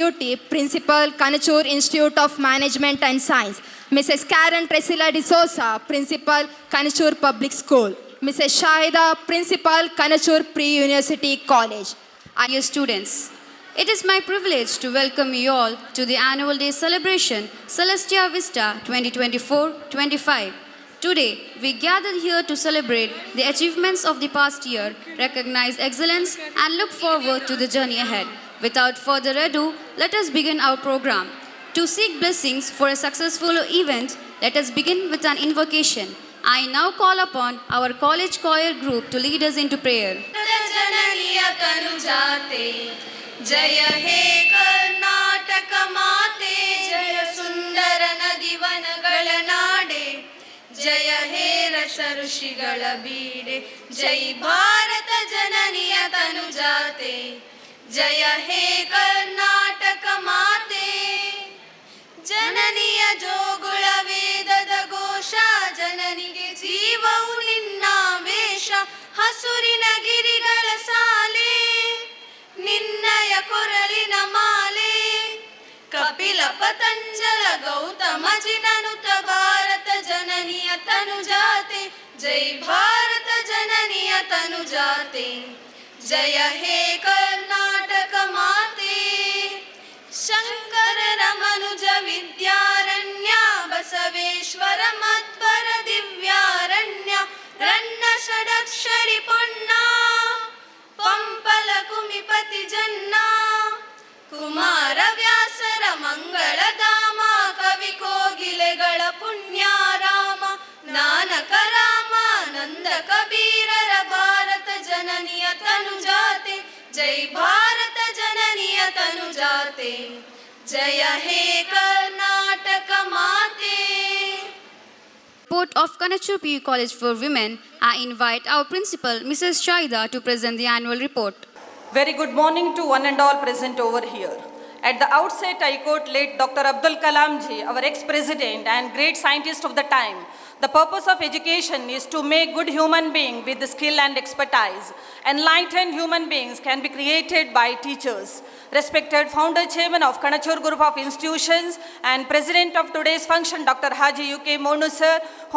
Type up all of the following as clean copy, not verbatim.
Deputy Principal, Kanachur Institute of Management and Science. Mrs. Karen Tresilla D'Souza, Principal, Kanachur Public School. Mrs. Shahida, Principal, Kanachur Pre-University College. Dear students, it is my privilege to welcome you all to the annual day celebration Celestia Vista 2024-25. Today, we gathered here to celebrate the achievements of the past year, recognize excellence, and look forward to the journey ahead. Without further ado, let us begin our program. To seek blessings for a successful event, let us begin with an invocation. I now call upon our college choir group to lead us into prayer. जय हे कर्नाटक माते जय सुंदर नदिवनಗಳ ನಾಡೆ जय हे रस ऋषिಗಳ ಬೀಡೆ जय भारत जननिय तनुजाते जय हे कर्नाटक माते ಜನನಿಯ ಜೋಗುಳ ವೇದದ ಘೋಷ ಜನನಿಗೆ ಜೀವವು ನಿನ್ನ ವೇಷ ಹಸುರಿನ ಗಿರಿಗಳ ಸಾಲೆ ನಿನ್ನಯ ಕೊರಳಿನ ಮಾಲೆ ಕಪಿಲ ಪತಂಜಲ ಗೌತಮ ಜಿನನುತ ಭಾರತ ಜನನಿಯ ತನುಜಾತೆ ಜೈ ಭಾರತ ಜನನಿಯ ತನುಜಾತೆ ಜಯ ಹೇ ಕರ್ನಾಟಕ ಮಾತೆ ಶಂಕರರ ಮನುಜ ವಿದ್ಯಾರಣ್ಯ ಬಸವೇಶ್ವರ ಮಧ್ವರ ದಿವ್ಯಾರಣ್ಯ ರನ್ನ ಷಡಕ್ಷರಿ ಪೊನ್ನ ಪಂಪಲ ಕುಮಿಪತಿ ಜನ್ನ ಕುಮಾರ ವ್ಯಾಸರ ಮಂಗಳಧಾಮ ಕವಿ ಕೋಗಿಲೆಗಳ ಪುಣ್ಯಾರಾಮ ನಾನಕ ರಾಮ ನಂದ ಕಬೀರರ ಭಾರತ ಜನನಿಯ ತನುಜಾತೆ ಜೈ ಭಾರತ ಜನನಿಯ ತನುಜಾತೆ ಜಯ ಹೇ ಕರ್ನಾಟಕ ಮಾತೆ. Report of Kanachur PU College for Women, I invite our principal, Mrs. Shahida, to present the annual report. Very good morning to one and all present over here. At the outset, I quote late Dr. Abdul Kalam ji, our ex-president and great scientist of the time. The purpose of education is to make good human beings with the skill and expertise. Enlightened human beings can be created by teachers. Respected founder chairman of Kanachur Group of Institutions and president of today's function, Dr. Haji UK Monu sir,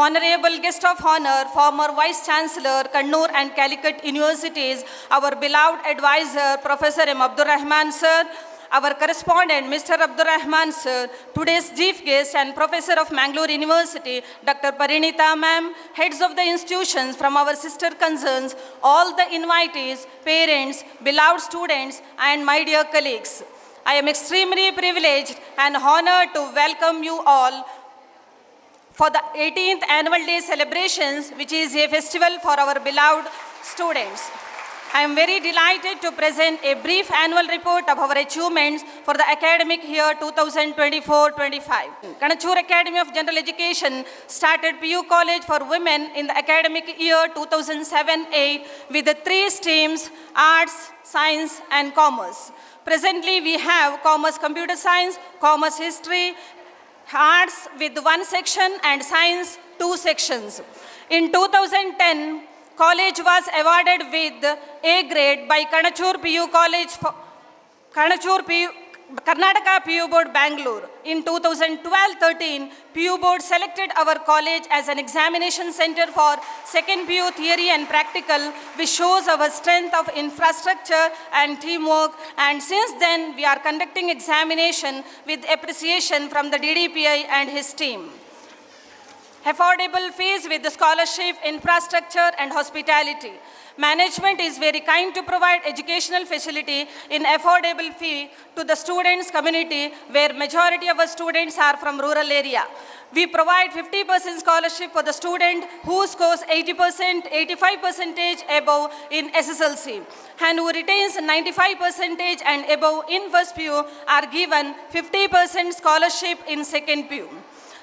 honorable guest of honor, former vice chancellor, Kannur and Calicut universities, our beloved advisor, Professor M. Abdur Rahman sir, our correspondent, Mr. Abdur Rahman sir, today's chief guest and professor of Mangalore University, Dr. Parinita ma'am, heads of the institutions from our sister concerns, all the invitees, parents, beloved students, and my dear colleagues. I am extremely privileged and honored to welcome you all for the 18th annual day celebrations, which is a festival for our beloved students. I am very delighted to present a brief annual report of our achievements for the academic year 2024-25. Kanachur Academy of General Education started PU College for Women in the academic year 2007-8 with the 3 streams, Arts, Science and Commerce. Presently, we have Commerce Computer Science, Commerce History, Arts with 1 section and Science 2 sections. In 2010, college was awarded with A grade by Kanachur PU College, Karnataka PU Board, Bangalore. In 2012-13, PU Board selected our college as an examination center for second PU theory and practical, which shows our strength of infrastructure and teamwork. And since then, we are conducting examination with appreciation from the DDPI and his team. Affordable fees with the scholarship, infrastructure and hospitality. Management is very kind to provide educational facility in affordable fee to the students community where majority of our students are from rural area. We provide 50% scholarship for the student who scores 80%, 85% above in SSLC and who retains 95% and above in first PU are given 50% scholarship in second PU.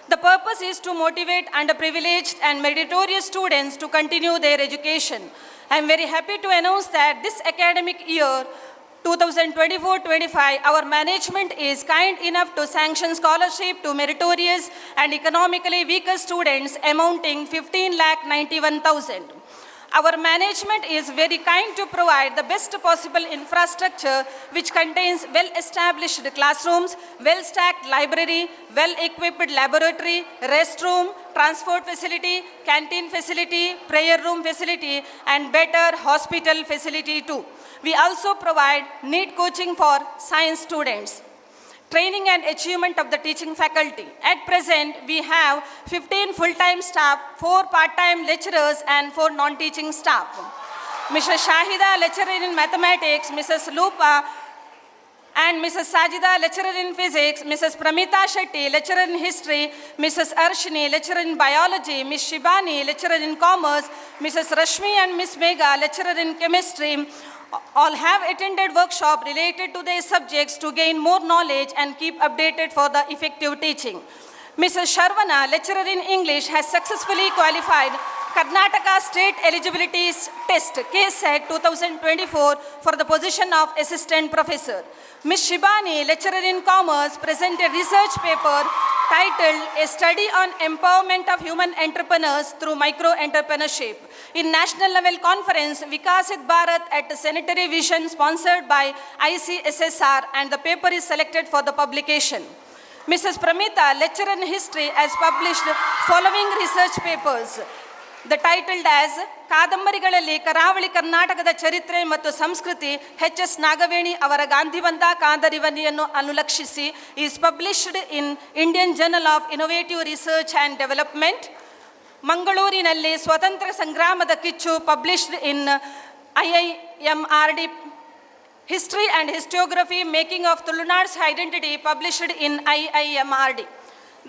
The purpose is to motivate underprivileged and meritorious students to continue their education. I am very happy to announce that this academic year 2024-25, our management is kind enough to sanction scholarship to meritorious and economically weaker students amounting 15,91,000. Our management is very kind to provide the best possible infrastructure which contains well-established classrooms, well-stacked library, well-equipped laboratory, restroom, transport facility, canteen facility, prayer room facility, and better hospital facility too. We also provide NEET coaching for science students. Training and achievement of the teaching faculty. At present, we have 15 full-time staff, 4 part-time lecturers, and 4 non-teaching staff. Mrs. Shahida, lecturer in mathematics, Mrs. Lupa and Mrs. Sajida, lecturer in physics, Mrs. Pramita Shetty, lecturer in history, Mrs. Arshini, lecturer in biology, Ms. Shibani, lecturer in commerce, Mrs. Rashmi and Ms. Megha, lecturer in chemistry, all have attended workshop related to their subjects to gain more knowledge and keep updated for the effective teaching. Mrs. Sharvana, lecturer in English, has successfully qualified Karnataka State Eligibility Test KSET 2024 for the position of Assistant Professor. Ms. Shibani, lecturer in Commerce, presented research paper titled A Study on Empowerment of Human Entrepreneurs Through Micro-Entrepreneurship in National Level Conference Vikasit Bharat at Sanitary Vision sponsored by ICSSR, and the paper is selected for the publication. Mrs. Pramita, lecturer in history, has published following research papers. The titled as ಕಾದಂಬರಿಗಳಲ್ಲಿ ಕರಾವಳಿ ಕರ್ನಾಟಕದ ಚರಿತ್ರೆ ಮತ್ತು ಸಂಸ್ಕೃತಿ H.S. Nagaveni ಅವರ ಗಾಂಧಿಬಂಧ ಕಾದಂಬರಿಯನ್ನು ಅನುಲಕ್ಷಿಸಿ is published in Indian Journal of Innovative Research and Development. ಮಂಗಳೂರಿನಲ್ಲಿ ಸ್ವತಂತ್ರ ಸಂಗ್ರಾಮದ ಕಿಚ್ಚು published in IIMRD. History and Historiography Making of Tuಳುನಾಡು's Identity published in IIMRD.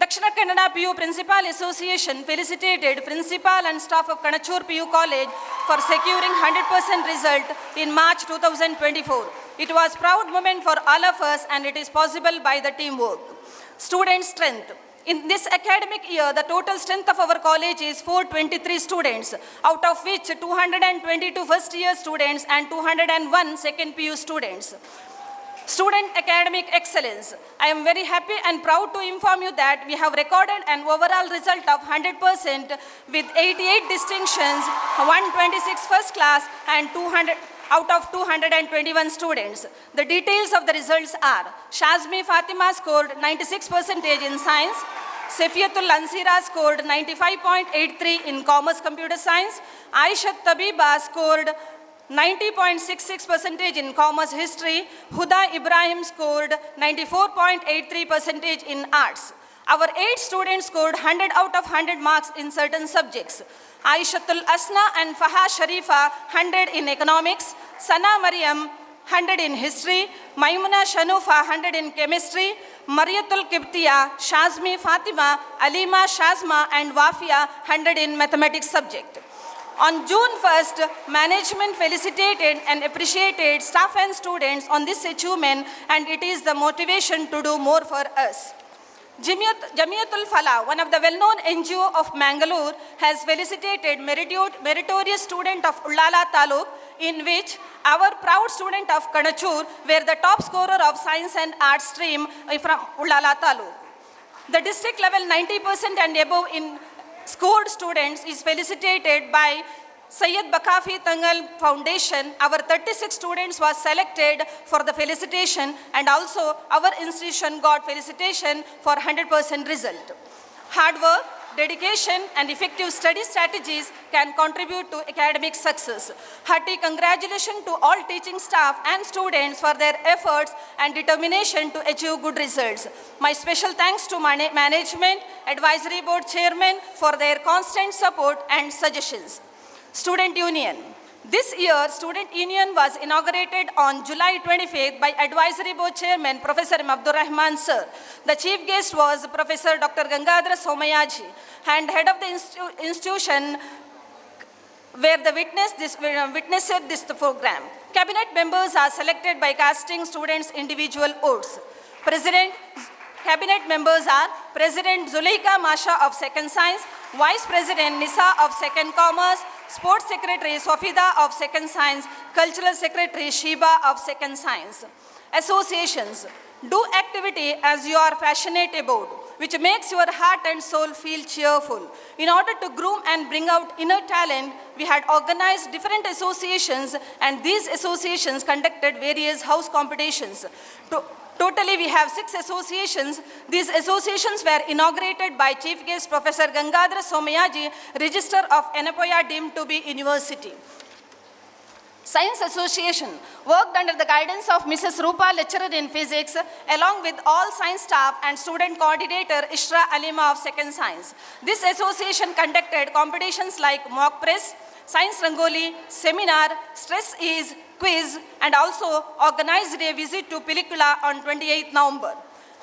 Dakshina Kannada PU Principal Association felicitated Principal and staff of Kanachur PU College for securing 100% result in March 2024. It was a proud moment for all of us, and it is possible by the teamwork. Student strength. In this academic year, the total strength of our college is 423 students, out of which 222 first-year students and 201 second PU students. Student academic excellence. I am very happy and proud to inform you that we have recorded an overall result of 100% with 88 distinctions, 126 first class, and 200 out of 221 students. The details of the results are: Shazmi Fatima scored 96% in science, Safiatul Ansira scored 95.83 in commerce computer science, Aishat Tabiba scored 90.66% in commerce history, Huda Ibrahim scored 94.83% in arts. Our 8 students scored 100 out of 100 marks in certain subjects. Aishatul Asna and Faha Sharifa 100 in economics, Sana Mariam 100 in history, Maimuna Shanufa 100 in chemistry, Mariatul Kibtiya, Shazmi Fatima, Alima Shazma and Wafia 100 in mathematics subject. On June 1st, management felicitated and appreciated staff and students on this achievement, and it is the motivation to do more for us. Jamiatul Falah, one of the well-known NGO of Mangalore, has felicitated meritorious student of Ullala Taluk, in which our proud student of Kanachur were the top scorer of science and arts stream from Ullala Taluk. The district level 90% and above in scored students is felicitated by Syed Bakafi Tangal Foundation. Our 36 students was selected for the felicitation, and also our institution got felicitation for 100% result. Hard work, dedication and effective study strategies can contribute to academic success. Hearty congratulations to all teaching staff and students for their efforts and determination to achieve good results. My special thanks to management, advisory board chairman for their constant support and suggestions. Student Union. This year, Student Union was inaugurated on July 25th by Advisory Board Chairman Professor Abdur Rahman Sir. The chief guest was Professor Dr. Gangadhar Somayaji, and head of the institution where the witnessed this program. Cabinet members are selected by casting students' individual votes. Cabinet members are President Zuleika Masha of Second Science, Vice President Nisa of Second Commerce, Sports Secretary Sofida of Second Science, Cultural Secretary Shiba of Second Science. Associations. Do activity as you are passionate about. which makes your heart and soul feel cheerful. In order to groom and bring out inner talent, we had organized different associations, and these associations conducted various house competitions. Totally, we have 6 associations. These associations were inaugurated by Chief Guest Professor Gangadhar Somayaji, Register of Enapoya deemed to be University. Science Association worked under the guidance of Mrs. Rupa, lecturer in physics, along with all science staff and student coordinator Ishra Alima of Second Science. This association conducted competitions like mock press, science rangoli, seminar, stress ease, quiz, and also organized a visit to Pilikula on 28th November.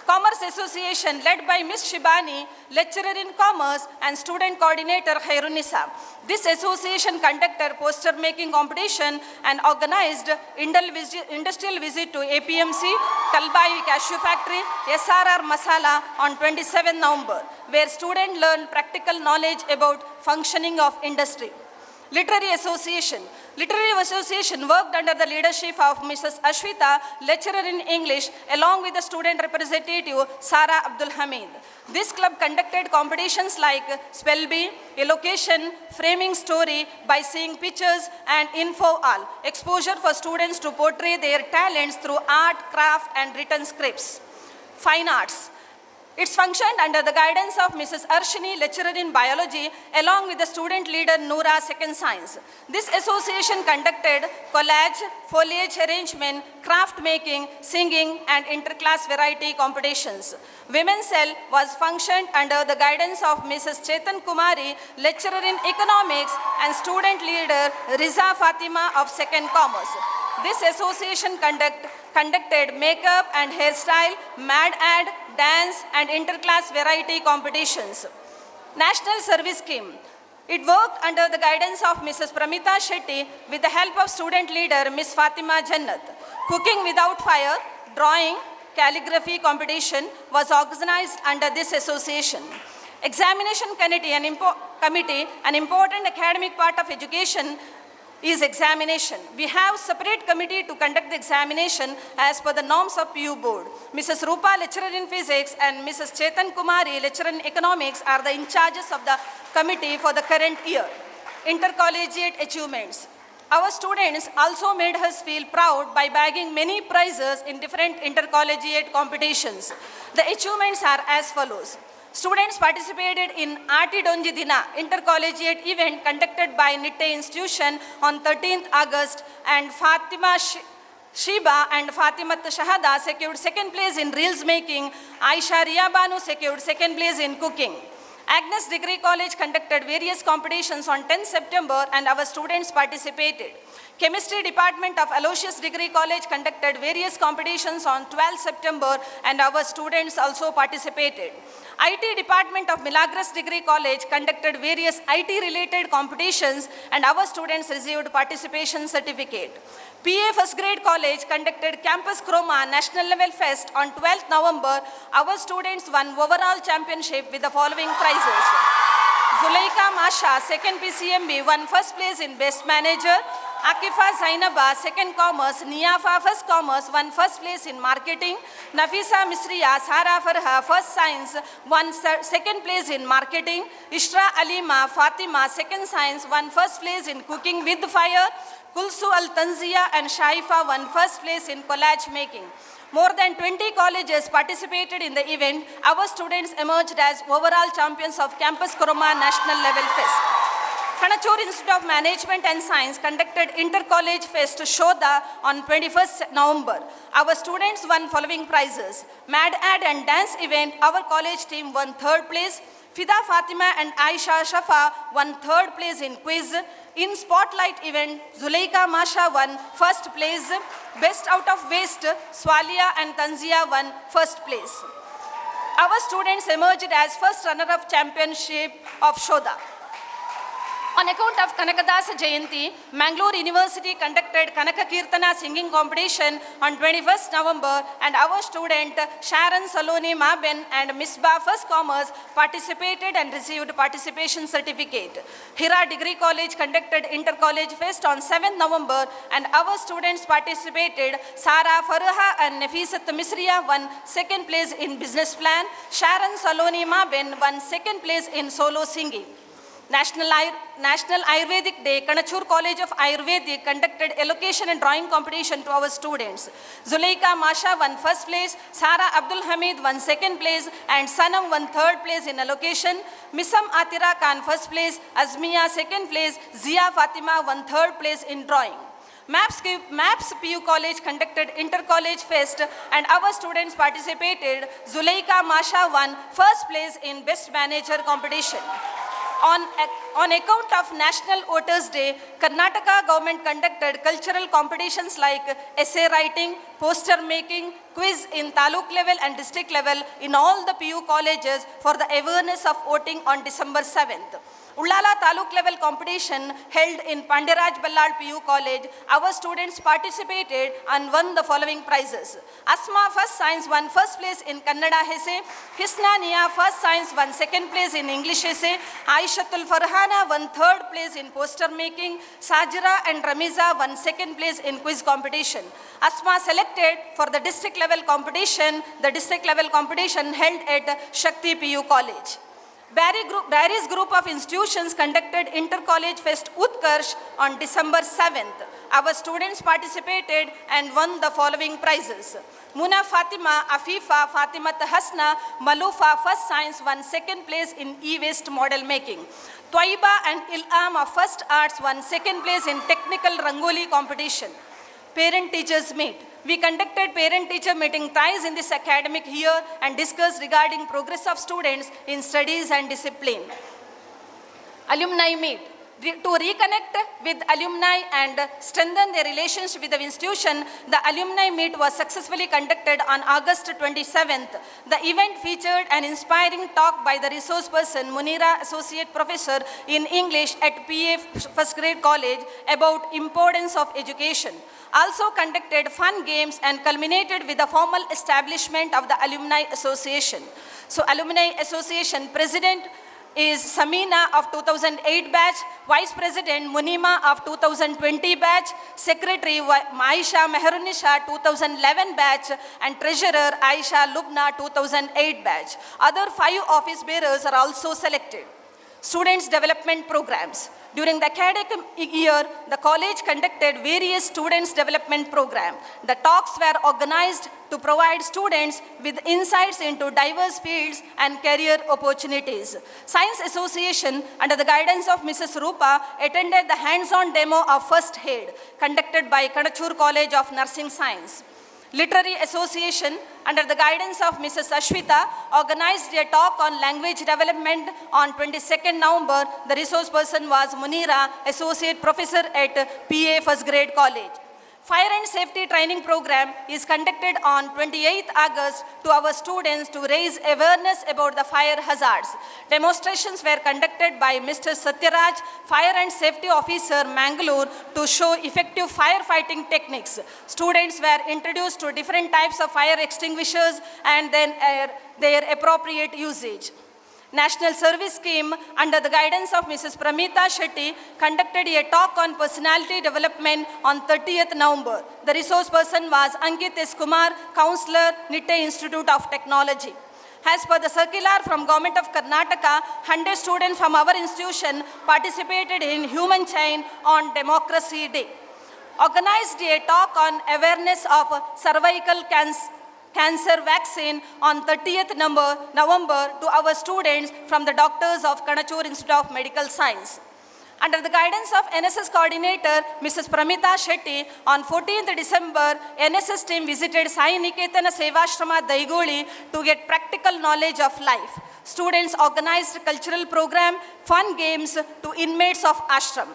Commerce Association led by Ms. Shibani, lecturer in commerce and student coordinator Khairunisa. This association conducted poster making competition and organized industrial visit to APMC, Talbai Cashew Factory, SRR Masala on 27 November, where students learned practical knowledge about functioning of industry. Literary Association. Literary Association worked under the leadership of Mrs. Ashwita, lecturer in English, along with the student representative Sara Abdul Hamid. This club conducted competitions like spell bee, elocution, framing story by seeing pictures, and info all. Exposure for students to portray their talents through art, craft, and written scripts. Fine Arts. It's functioned under the guidance of Mrs. Arshini, lecturer in biology, along with the student leader Noora, Second Science. This association conducted collage, foliage arrangement, craft making, singing, and interclass variety competitions. Women's Cell was functioned under the guidance of Mrs. Chetan Kumari, lecturer in economics, and student leader Riza Fatima of Second Commerce. This association conducted makeup and hairstyle, mad ad, dance, and interclass variety competitions. National Service Scheme. It worked under the guidance of Mrs. Pramita Shetty with the help of student leader Ms. Fatima Jannat. Cooking without fire, drawing, calligraphy competition was organized under this association. Examination committee, an important academic part of education, is examination. We have separate committee to conduct the examination as per the norms of PU board. Mrs. Rupa, lecturer in physics, and Mrs. Chetan Kumari, lecturer in economics, are the in charges of the committee for the current year. Intercollegiate achievements. Our students also made us feel proud by bagging many prizes in different intercollegiate competitions. The achievements are as follows. Students participated in Aati Donji Dina intercollegiate event conducted by Nitte Institution on 13th August, and Fatima Shiba and Fatimat Shahada secured second place in reels making. Aisha Riyabanu secured second place in cooking. Agnes Degree College conducted various competitions on 10 September and our students participated. Chemistry Department of Aloysius Degree College conducted various competitions on 12 September and our students also participated. IT Department of Milagros Degree College conducted various IT-related competitions and our students received participation certificate. PA First Grade College conducted Campus Chroma National Level Fest on 12th November. Our students won overall championship with the following prizes. Zuleika Masha, second PCMB, won first place in Best Manager. Akifa Zainaba, second Commerce. Niafa, first Commerce, won first place in Marketing. Nafisa Misriya, Sara Farha, first Science, won second place in Marketing. Ishra Alima, Fatima, second Science, won first place in Cooking with Fire. Kulsu Al-Tanzia and Shaifa won first place in collage making. More than 20 colleges participated in the event. Our students emerged as overall champions of Campus Chroma National Level Fest. Kanachur Institute of Management and Science conducted Inter-College Fest Shodha on 21st November. Our students won following prizes. Mad Ad and Dance event, our college team won third place. Fida Fatima and Aisha Shafa won third place in quiz. In Spotlight event, Zuleika Masha won first place. Best Out of Waste, Swalia and Tanzia won first place. Our students emerged as first runner-up championship of Shodha. On account of Kanakadasa Jayanti, Mangalore University conducted Kanaka Kirtana singing competition on 21st November, and our student Sharon Saloni Maben and Misbah First Commerce participated and received participation certificate. Hira Degree College conducted Inter-College Fest on 7th November, and our students participated. Sara Farha and Nafisat Misriya won second place in business plan. Sharon Saloni Maben won second place in solo singing. National Ayurvedic Day, Kanachur College of Ayurvedic conducted elocution and drawing competition to our students. Zuleika Masha won first place, Sara Abdul Hamid won second place, and Sanam won third place in elocution. Misam Atira Khan first place, Azmiya second place, Zia Fatima won third place in drawing. MAPS PU College conducted Inter-College Fest, and our students participated. Zuleika Masha won first place in Best Manager competition. On account of National Voters Day, Karnataka government conducted cultural competitions like essay writing, poster making, quiz in taluk level and district level in all the PU colleges for the awareness of voting on December 7th. Ullala Taluk level competition held in Pandiraj Ballad PU College. Our students participated and won the following prizes. Asma First Science won first place in Kannada Essay. Hisna Nia First Science won second place in English Essay. Aishatul Farhana won third place in poster making. Sajira and Ramiza won second place in quiz competition. Asma selected for the district level competition. The district level competition held at Shakti PU College. Barry's group of institutions conducted Inter-College Fest Utkarsh on December 7th. Our students participated and won the following prizes. Muna Fatima, Afifa, Fatimat Hasna, Malufa First Science won second place in e-waste model making. Twaiba and Ilham of First Arts won second place in technical Rangoli competition. Parent-teachers meet. We conducted parent-teacher meeting thrice in this academic year and discussed regarding progress of students in studies and discipline. Alumni meet. To reconnect with alumni and strengthen their relationship with the institution, the alumni meet was successfully conducted on August 27th. The event featured an inspiring talk by the resource person Munira, Associate Professor in English at PA First Grade College about importance of education. Also conducted fun games and culminated with the formal establishment of the Alumni Association. So Alumni Association President is Samina of 2008 batch, Vice President Munima of 2020 batch, Secretary Maisha Meherunisha 2011 batch, and Treasurer Aisha Lubna 2008 batch. Other 5 office bearers are also selected. Students development programs. During the academic year, the college conducted various students development programs. The talks were organized to provide students with insights into diverse fields and career opportunities. Science Association, under the guidance of Mrs. Rupa, attended the hands-on demo of First Aid, conducted by Kanachur College of Nursing Science. Literary Association, under the guidance of Mrs. Ashwita, organized a talk on language development on 22nd November. The resource person was Munira, Associate Professor at PA First Grade College. Fire and Safety Training Program is conducted on 28th August to our students to raise awareness about the fire hazards. Demonstrations were conducted by Mr. Satyaraj, Fire and Safety Officer, Mangalore, to show effective firefighting techniques. Students were introduced to different types of fire extinguishers and then their appropriate usage. National Service Scheme, under the guidance of Mrs. Pramita Shetty, conducted a talk on personality development on 30th November. The resource person was Ankit S. Kumar, Counselor, Nitte Institute of Technology. As per the circular from Government of Karnataka, 100 students from our institution participated in Human Chain on Democracy Day. Organized a talk on awareness of cervical cancer vaccine on 30th November to our students from the doctors of Kanachur Institute of Medical Science. Under the guidance of NSS coordinator, Mrs. Pramita Shetty, on 14th December, NSS team visited Sai Niketana Sevashrama Daigoli to get practical knowledge of life. Students organized cultural program, fun games to inmates of ashram.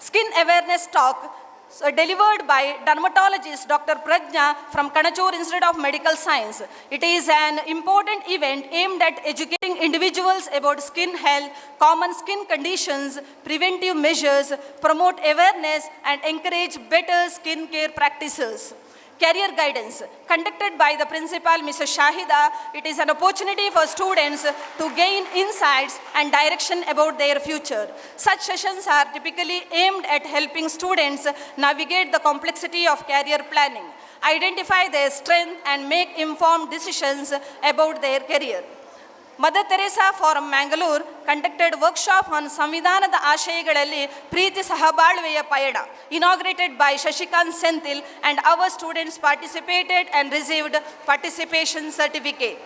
Skin awareness talk delivered by dermatologist Dr. Prajna from Kanachur Institute of Medical Science. It is an important event aimed at educating individuals about skin health, common skin conditions, preventive measures, promote awareness and encourage better skin care practices. Career guidance conducted by the principal, Mrs. Shahida. It is an opportunity for students to gain insights and direction about their future. Such sessions are typically aimed at helping students navigate the complexity of career planning, identify their strength and make informed decisions about their career. Mother Teresa Forum Mangalore conducted workshop on ಸಂವಿಧಾನದ ಆಶಯಗಳಲ್ಲಿ ಪ್ರೀತಿ ಸಹಬಾಳ್ವೆಯ ಪಯಣ, inaugurated by Shashikant Senthil, and our students participated and received participation certificate.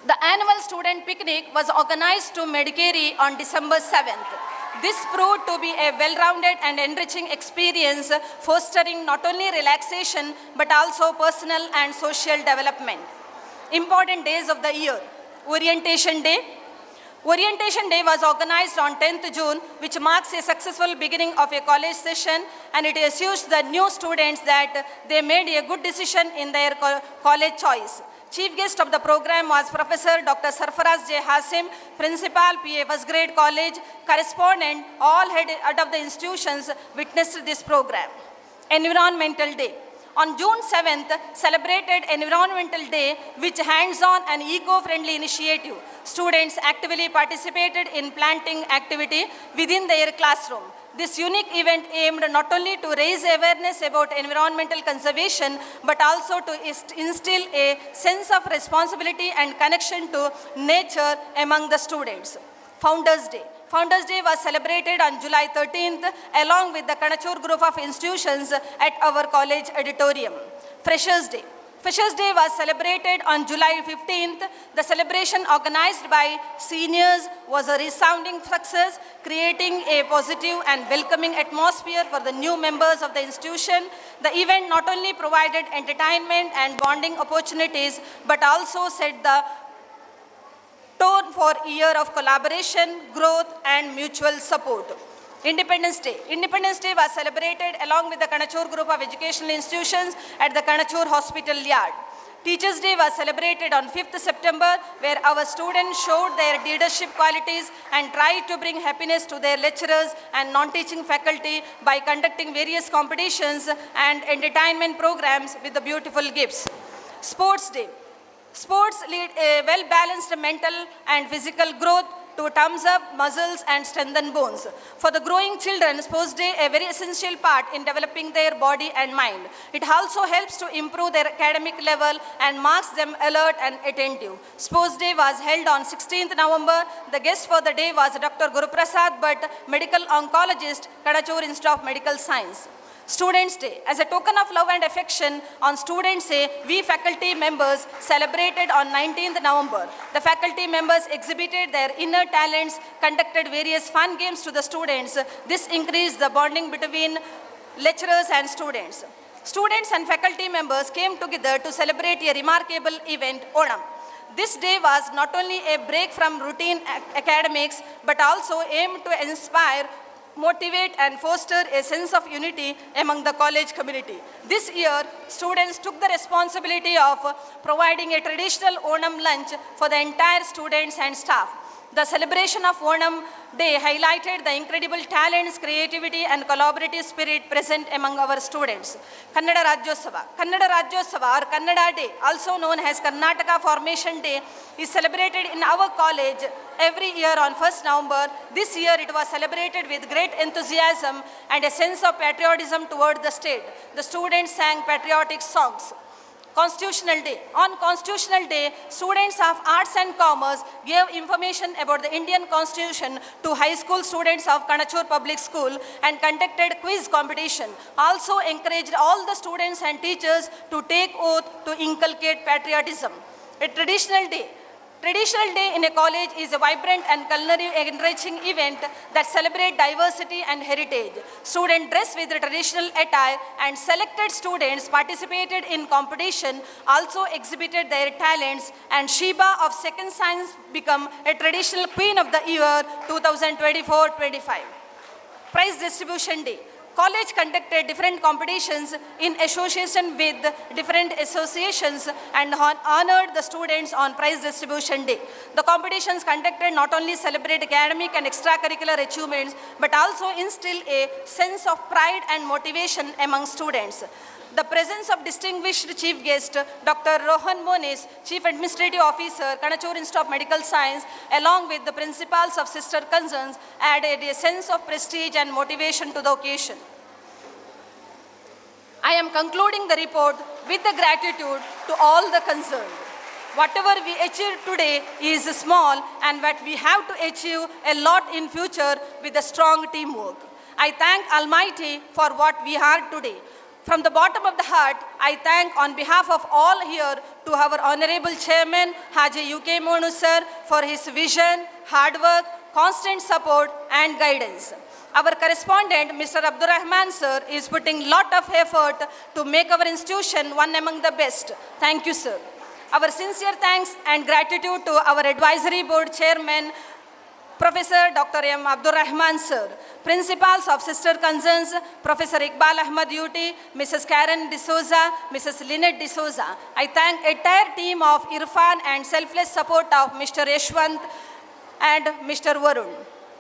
The annual student picnic was organized to Medicare on December 7th. This proved to be a well-rounded and enriching experience, fostering not only relaxation but also personal and social development. Important days of the year. Orientation Day. Orientation Day was organized on 10th June, which marks a successful beginning of a college session, and it assures the new students that they made a good decision in their college choice. Chief guest of the program was Professor Dr. Sarfaraz J. Hasim, Principal, PA First Grade College, correspondent, all head of the institutions witnessed this program. Environmental Day. On June 7th, celebrated Environmental Day, which hands-on and eco-friendly initiative. Students actively participated in planting activity within their classroom. This unique event aimed not only to raise awareness about environmental conservation, but also to instill a sense of responsibility and connection to nature among the students. Founders Day. Founders Day was celebrated on July 13th along with the Kanachur group of institutions at our college auditorium. Freshers Day. Freshers Day was celebrated on July 15th. The celebration organized by seniors was a resounding success, creating a positive and welcoming atmosphere for the new members of the institution. The event not only provided entertainment and bonding opportunities, but also set the tone for a year of collaboration, growth, and mutual support. Independence Day. Independence Day was celebrated along with the Kanachur group of educational institutions at the Kanachur Hospital Yard. Teachers Day was celebrated on 5th September, where our students showed their leadership qualities and tried to bring happiness to their lecturers and non-teaching faculty by conducting various competitions and entertainment programs with the beautiful gifts. Sports Day. Sports lead a well-balanced mental and physical growth to terms up muscles and strengthen bones. For the growing children, Sports Day a very essential part in developing their body and mind. It also helps to improve their academic level and marks them alert and attentive. Sports Day was held on 16th November. The guest for the day was Dr. Guruprasad Bhatt, medical oncologist, Kanachur Institute of Medical Science. Students' Day. As a token of love and affection, on Students' Day, we faculty members celebrated on 19th November. The faculty members exhibited their inner talents, conducted various fun games to the students. This increased the bonding between lecturers and students. Students and faculty members came together to celebrate a remarkable event, Onam. This day was not only a break from routine academics, but also aimed to inspire, motivate and foster a sense of unity among the college community. This year, students took the responsibility of providing a traditional Onam lunch for the entire students and staff. The celebration of Onam Day highlighted the incredible talents, creativity and collaborative spirit present among our students. Kannada Rajyotsava. Kannada Rajyotsava or Kannada Day, also known as Karnataka Formation Day, is celebrated in our college every year on 1st November. This year it was celebrated with great enthusiasm and a sense of patriotism toward the state. The students sang patriotic songs. Constitutional Day. On Constitutional Day, students of Arts and Commerce gave information about the Indian Constitution to high school students of Kanachur Public School and conducted quiz competition. Also encouraged all the students and teachers to take oath to inculcate patriotism. A traditional day. Traditional Day in a college is a vibrant and culinary enriching event that celebrates diversity and heritage. Students dress with the traditional attire and selected students participated in competition, also exhibited their talents, and Sheba of Second Science became a traditional Queen of the Year 2024-25. Prize Distribution Day. College conducted different competitions in association with different associations and honored the students on prize distribution day. The competitions conducted not only celebrate academic and extracurricular achievements but also instill a sense of pride and motivation among students. The presence of distinguished chief guest, Dr. Rohan Moniz, Chief Administrative Officer, Kanachur Institute of Medical Science, along with the principals of sister concerns, added a sense of prestige and motivation to the occasion. I am concluding the report with the gratitude to all the concerned. Whatever we achieve today is small, and what we have to achieve a lot in future with a strong teamwork. I thank Almighty for what we are today. From the bottom of the heart, I thank on behalf of all here to our Honorable Chairman, Haji UK Monu sir, for his vision, hard work, constant support and guidance. Our correspondent, Mr. Abdur Rahman sir, is putting lot of effort to make our institution one among the best. Thank you, sir. Our sincere thanks and gratitude to our advisory board chairman, Professor Dr. M. Abdur Rahman sir, principals of sister concerns, Professor Iqbal Ahmad Uti, Mrs. Karen D'Souza, Mrs. Lynette D'Souza. I thank entire team of Irfan and selfless support of Mr. Yashwant and Mr. Varun.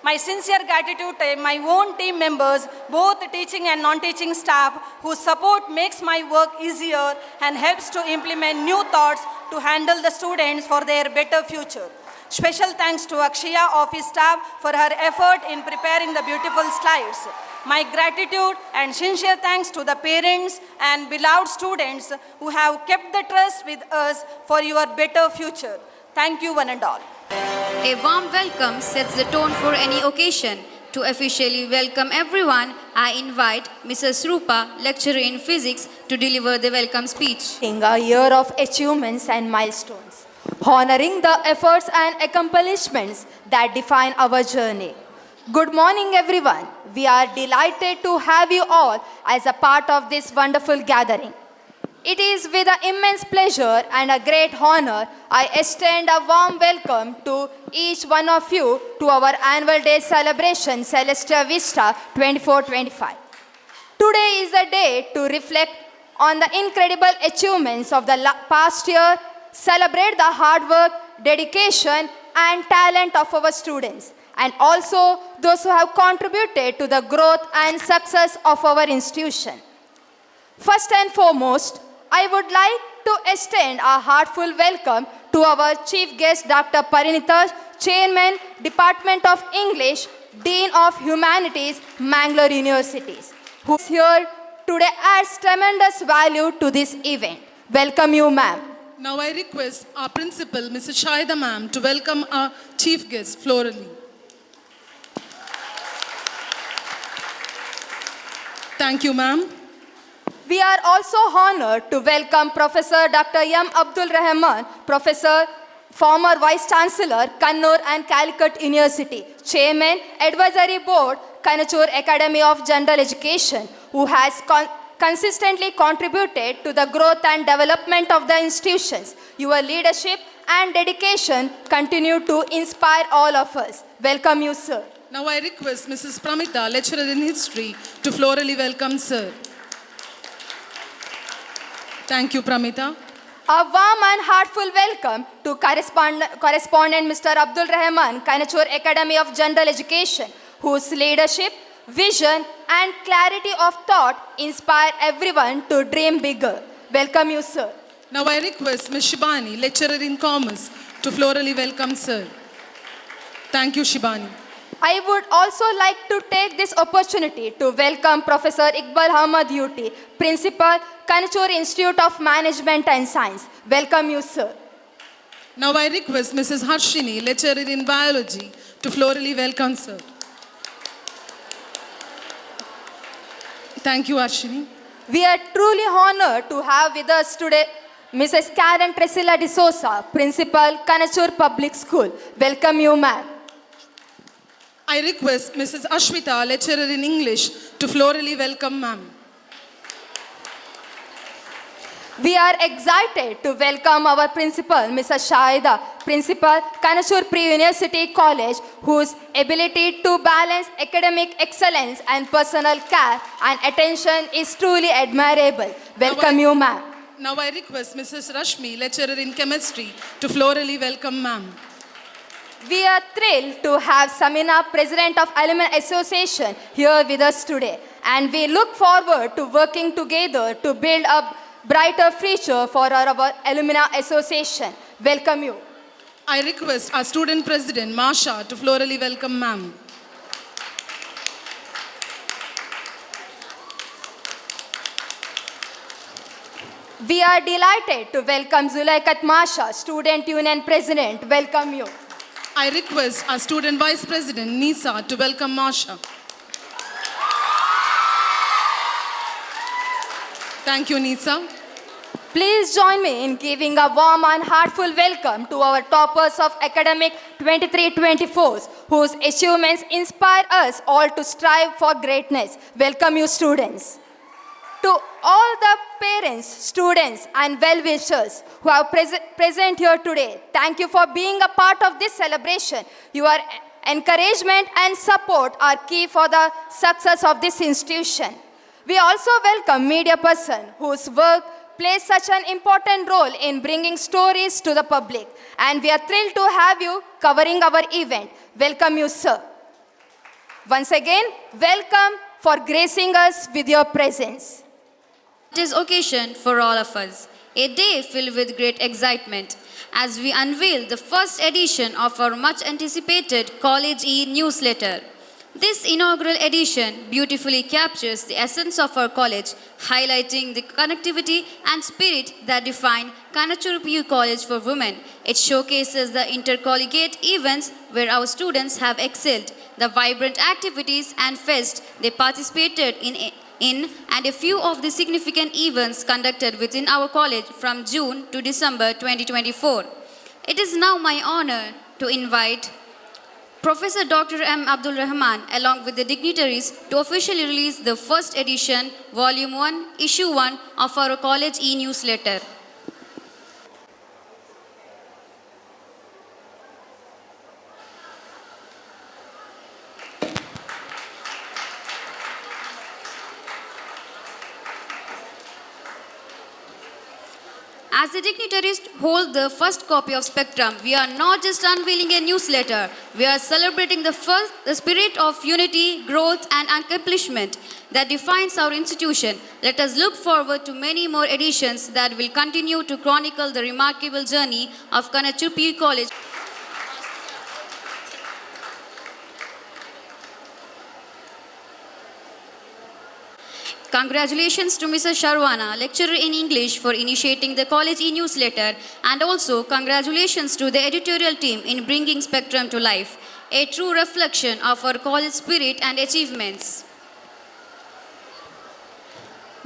My sincere gratitude to my own team members, both teaching and non-teaching staff, whose support makes my work easier and helps to implement new thoughts to handle the students for their better future. Special thanks to Akshaya office staff for her effort in preparing the beautiful slides. My gratitude and sincere thanks to the parents and beloved students who have kept the trust with us for your better future. Thank you one and all. A warm welcome sets the tone for any occasion. To officially welcome everyone, I invite Mrs. Rupa, lecturer in physics, to deliver the welcome speech. In a year of achievements and milestones, honoring the efforts and accomplishments that define our journey. Good morning, everyone. We are delighted to have you all as a part of this wonderful gathering. It is with an immense pleasure and a great honor I extend a warm welcome to each one of you to our annual day celebration Celestia Vista 24-25. Today is the day to reflect on the incredible achievements of the past year, celebrate the hard work, dedication and talent of our students, and also those who have contributed to the growth and success of our institution. First and foremost, I would like to extend a heartfelt welcome to our chief guest, Dr. Parinita, Chairman, Department of English, Dean of Humanities, Mangalore Universities, who is here today adds tremendous value to this event. Welcome you, ma'am. Now I request our principal, Mrs. Shahida ma'am, to welcome our chief guest florally. Thank you, ma'am. We are also honored to welcome Professor Dr. M. Abdul Rahman, Professor, former Vice Chancellor, Kannur and Calicut University, Chairman, Advisory Board, Kanachur Academy of General Education, who has consistently contributed to the growth and development of the institutions. Your leadership and dedication continue to inspire all of us. Welcome you, sir. Now I request Mrs. Pramita, lecturer in history, to florally welcome sir. Thank you, Pramita. A warm and heartfelt welcome to correspondent Mr. Abdul Rahman, Kanachur Academy of General Education, whose leadership, vision and clarity of thought inspire everyone to dream bigger. Welcome you, sir. Now I request Ms. Shibani, lecturer in commerce, to florally welcome sir. Thank you, Shibani. I would also like to take this opportunity to welcome Professor Iqbal Ahmad Uti, Principal, Kanachur Institute of Management and Science. Welcome you, sir. Now I request Mrs. Harshini, lecturer in biology, to florally welcome sir. Thank you, Harshini. We are truly honored to have with us today Mrs. Karen Tresilla D'Souza, Principal, Kanachur Public School. Welcome you, ma'am. I request Mrs. Ashwita, lecturer in English, to florally welcome ma'am. We are excited to welcome our principal, Mrs. Shahida, Principal, Kanachur Pre-University College, whose ability to balance academic excellence and personal care and attention is truly admirable. Welcome you, ma'am. Now I request Mrs. Rashmi, lecturer in chemistry, to florally welcome ma'am. We are thrilled to have Samina, President of Alumni Association, here with us today. And we look forward to working together to build a brighter future for our Alumni Association. Welcome you. I request our student president, Masha, to florally welcome ma'am. We are delighted to welcome Zulaikat Masha, Student Union President. Welcome you. I request our student vice president, Nisa, to welcome Masha. Thank you, Nisa. Please join me in giving a warm and heartful welcome to our toppers of academic 23-24, whose achievements inspire us all to strive for greatness. Welcome you, students. To all the parents, students, and well-wishers who are present here today, thank you for being a part of this celebration. Your encouragement and support are key for the success of this institution. We also welcome media person whose work plays such an important role in bringing stories to the public. And we are thrilled to have you covering our event. Welcome you, sir. Once again, welcome for gracing us with your presence. It is occasion for all of us, a day filled with great excitement as we unveil the first edition of our much anticipated College E newsletter. This inaugural edition beautifully captures the essence of our college, highlighting the connectivity and spirit that define Kanachur PU College for Women. It showcases the intercollegiate events where our students have excelled, the vibrant activities and fest they participated in and a few of the significant events conducted within our college from June to December 2024. It is now my honor to invite Professor Dr. M. Abdul Rahman along with the dignitaries to officially release the first edition, Volume 1, Issue 1 of our College e-newsletter. As the dignitaries hold the first copy of Spectrum, we are not just unveiling a newsletter, we are celebrating the spirit of unity, growth and accomplishment that defines our institution. Let us look forward to many more editions that will continue to chronicle the remarkable journey of Kanachur PU College. Congratulations to Mrs. Sharwana, lecturer in English, for initiating the college e-newsletter, and also congratulations to the editorial team in bringing Spectrum to life, a true reflection of our college spirit and achievements.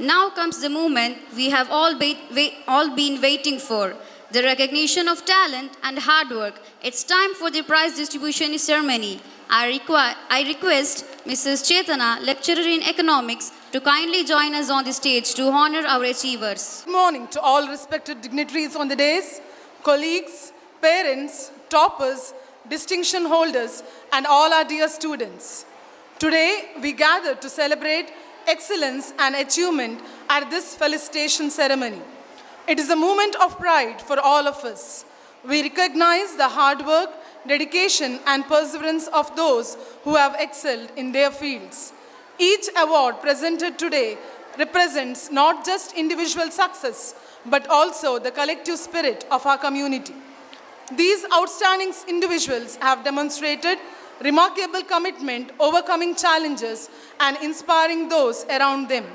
Now comes the moment we have all been waiting for, the recognition of talent and hard work. It's time for the prize distribution ceremony. I request Mrs. Chetana, lecturer in economics, to kindly join us on the stage to honor our achievers. Good morning to all respected dignitaries on the dais, colleagues, parents, toppers, distinction holders, and all our dear students. Today, we gather to celebrate excellence and achievement at this felicitation ceremony. It is a moment of pride for all of us. We recognize the hard work, dedication, and perseverance of those who have excelled in their fields. Each award presented today represents not just individual success, but also the collective spirit of our community. These outstanding individuals have demonstrated remarkable commitment, overcoming challenges, and inspiring those around them.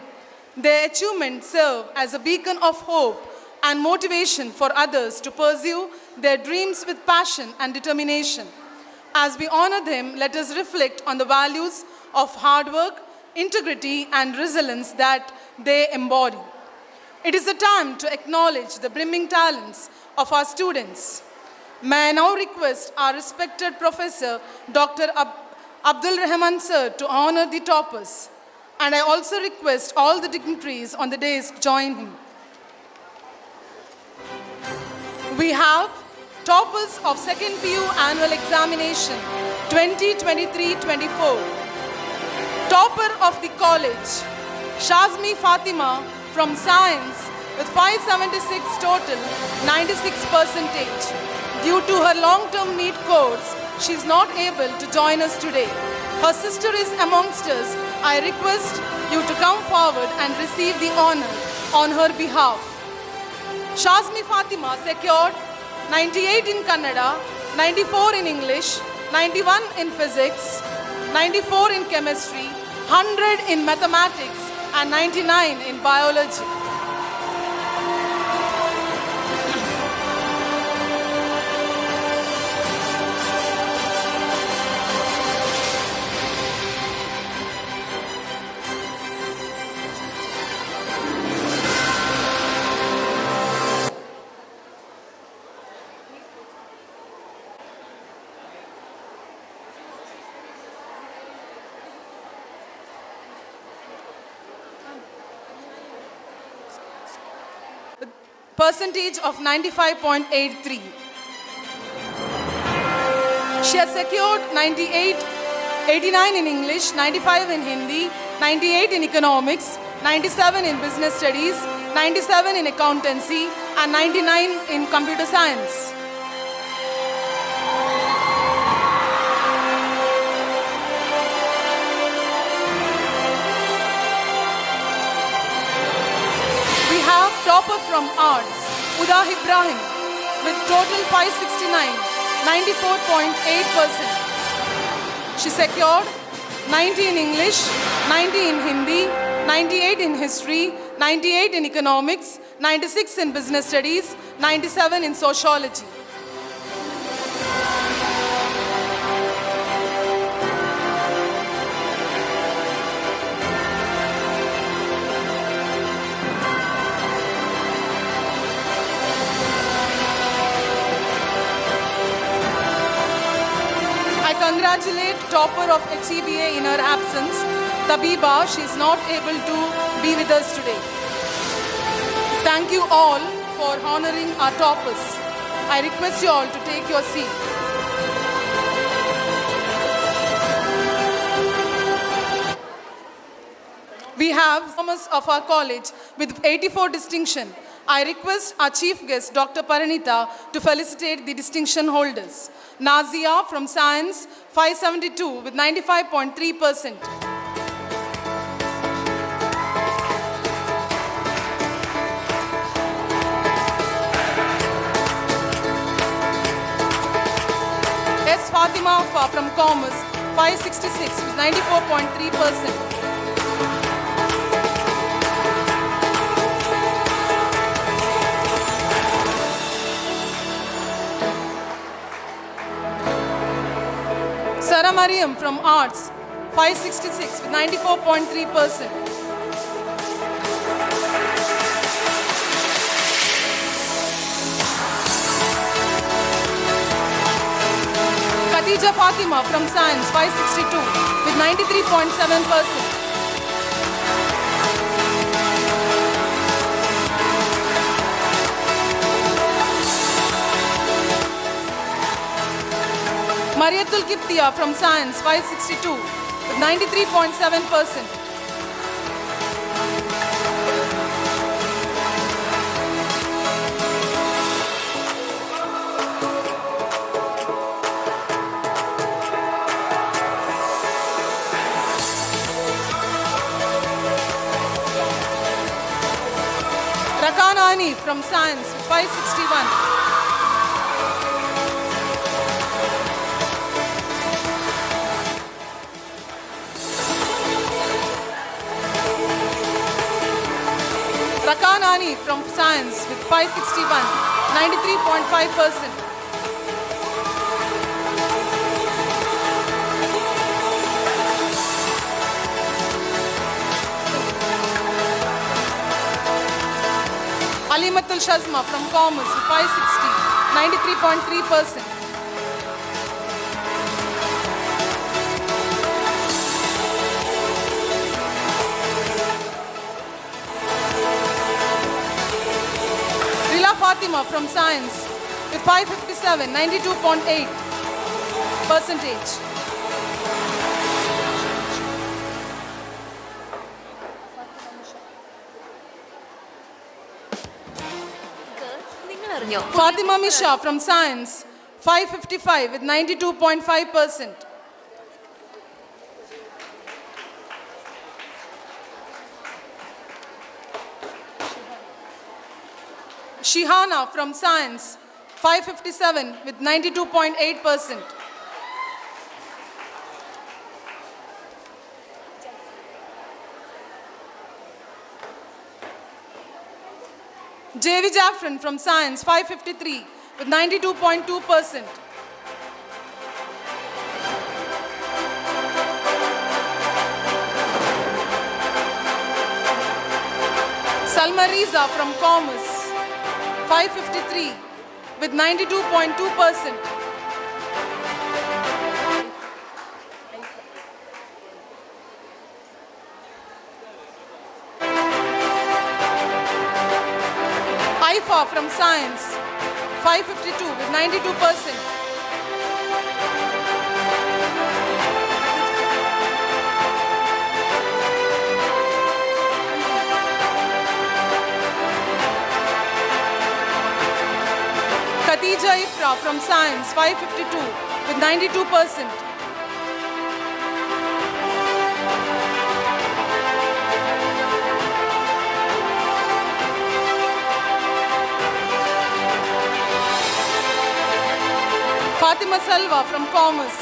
Their achievements serve as a beacon of hope and motivation for others to pursue their dreams with passion and determination. As we honor them, let us reflect on the values of hard work, integrity, and resilience that they embody. It is the time to acknowledge the brimming talents of our students. May I now request our respected Professor Dr. Abdul Rahman Sir to honor the toppers. And I also request all the dignitaries on the dais to join him. We have toppers of 2nd PU Annual Examination 2023-24. Topper of the college, Shazmi Fatima from Science with 576 total, 96%. Due to her long-term NEET course, she is not able to join us today. Her sister is amongst us. I request you to come forward and receive the honor on her behalf. Shazmi Fatima secured 98 in Kannada, 94 in English, 91 in physics, 94 in chemistry, 100 in mathematics, and 99 in biology. Percentage of 95.83. She has secured 98, 89 in English, 95 in Hindi, 98 in economics, 97 in business studies, 97 in accountancy, and 99 in computer science. Topper from Arts, Uda Ibrahim, with total 569, 94.8%. She secured 90 in English, 90 in Hindi, 98 in history, 98 in economics, 96 in business studies, 97 in sociology. Congratulate topper of HEBA in her absence, Tabiba. She is not able to be with us today. Thank you all for honoring our toppers. I request you all to take your seat. We have performers of our college with 84 distinction. I request our chief guest, Dr. Paranita, to felicitate the distinction holders. Nazia from Science, 572 with 95.3%. S. Fatima from Commerce, 566 with 94.3%. Sarah Mariam from Arts, 566 with 94.3%. Khadija Fatima from Science, 562 with 93.7%. Mariatul Kiptia from Science, 562 with 93.7%. Rakan Ani from Science, 561. Rakan Ani from Science with 561, 93.5%. Alimatul Shazma from Commerce with 560, 93.3%. Fatima from Science, 557, 92.8 percentage. Fatima Misha from Science, 555 with 92.5%. Shihana from Science, 557 with 92.8%. JV Jaffrin from Science, 553 with 92.2%. Salma Riza from Commerce, 553 with 92.2%. Haifa from Science, 552 with 92%. Khadija Ifra from Science, 552 with 92%. Fatima Salwa from Commerce,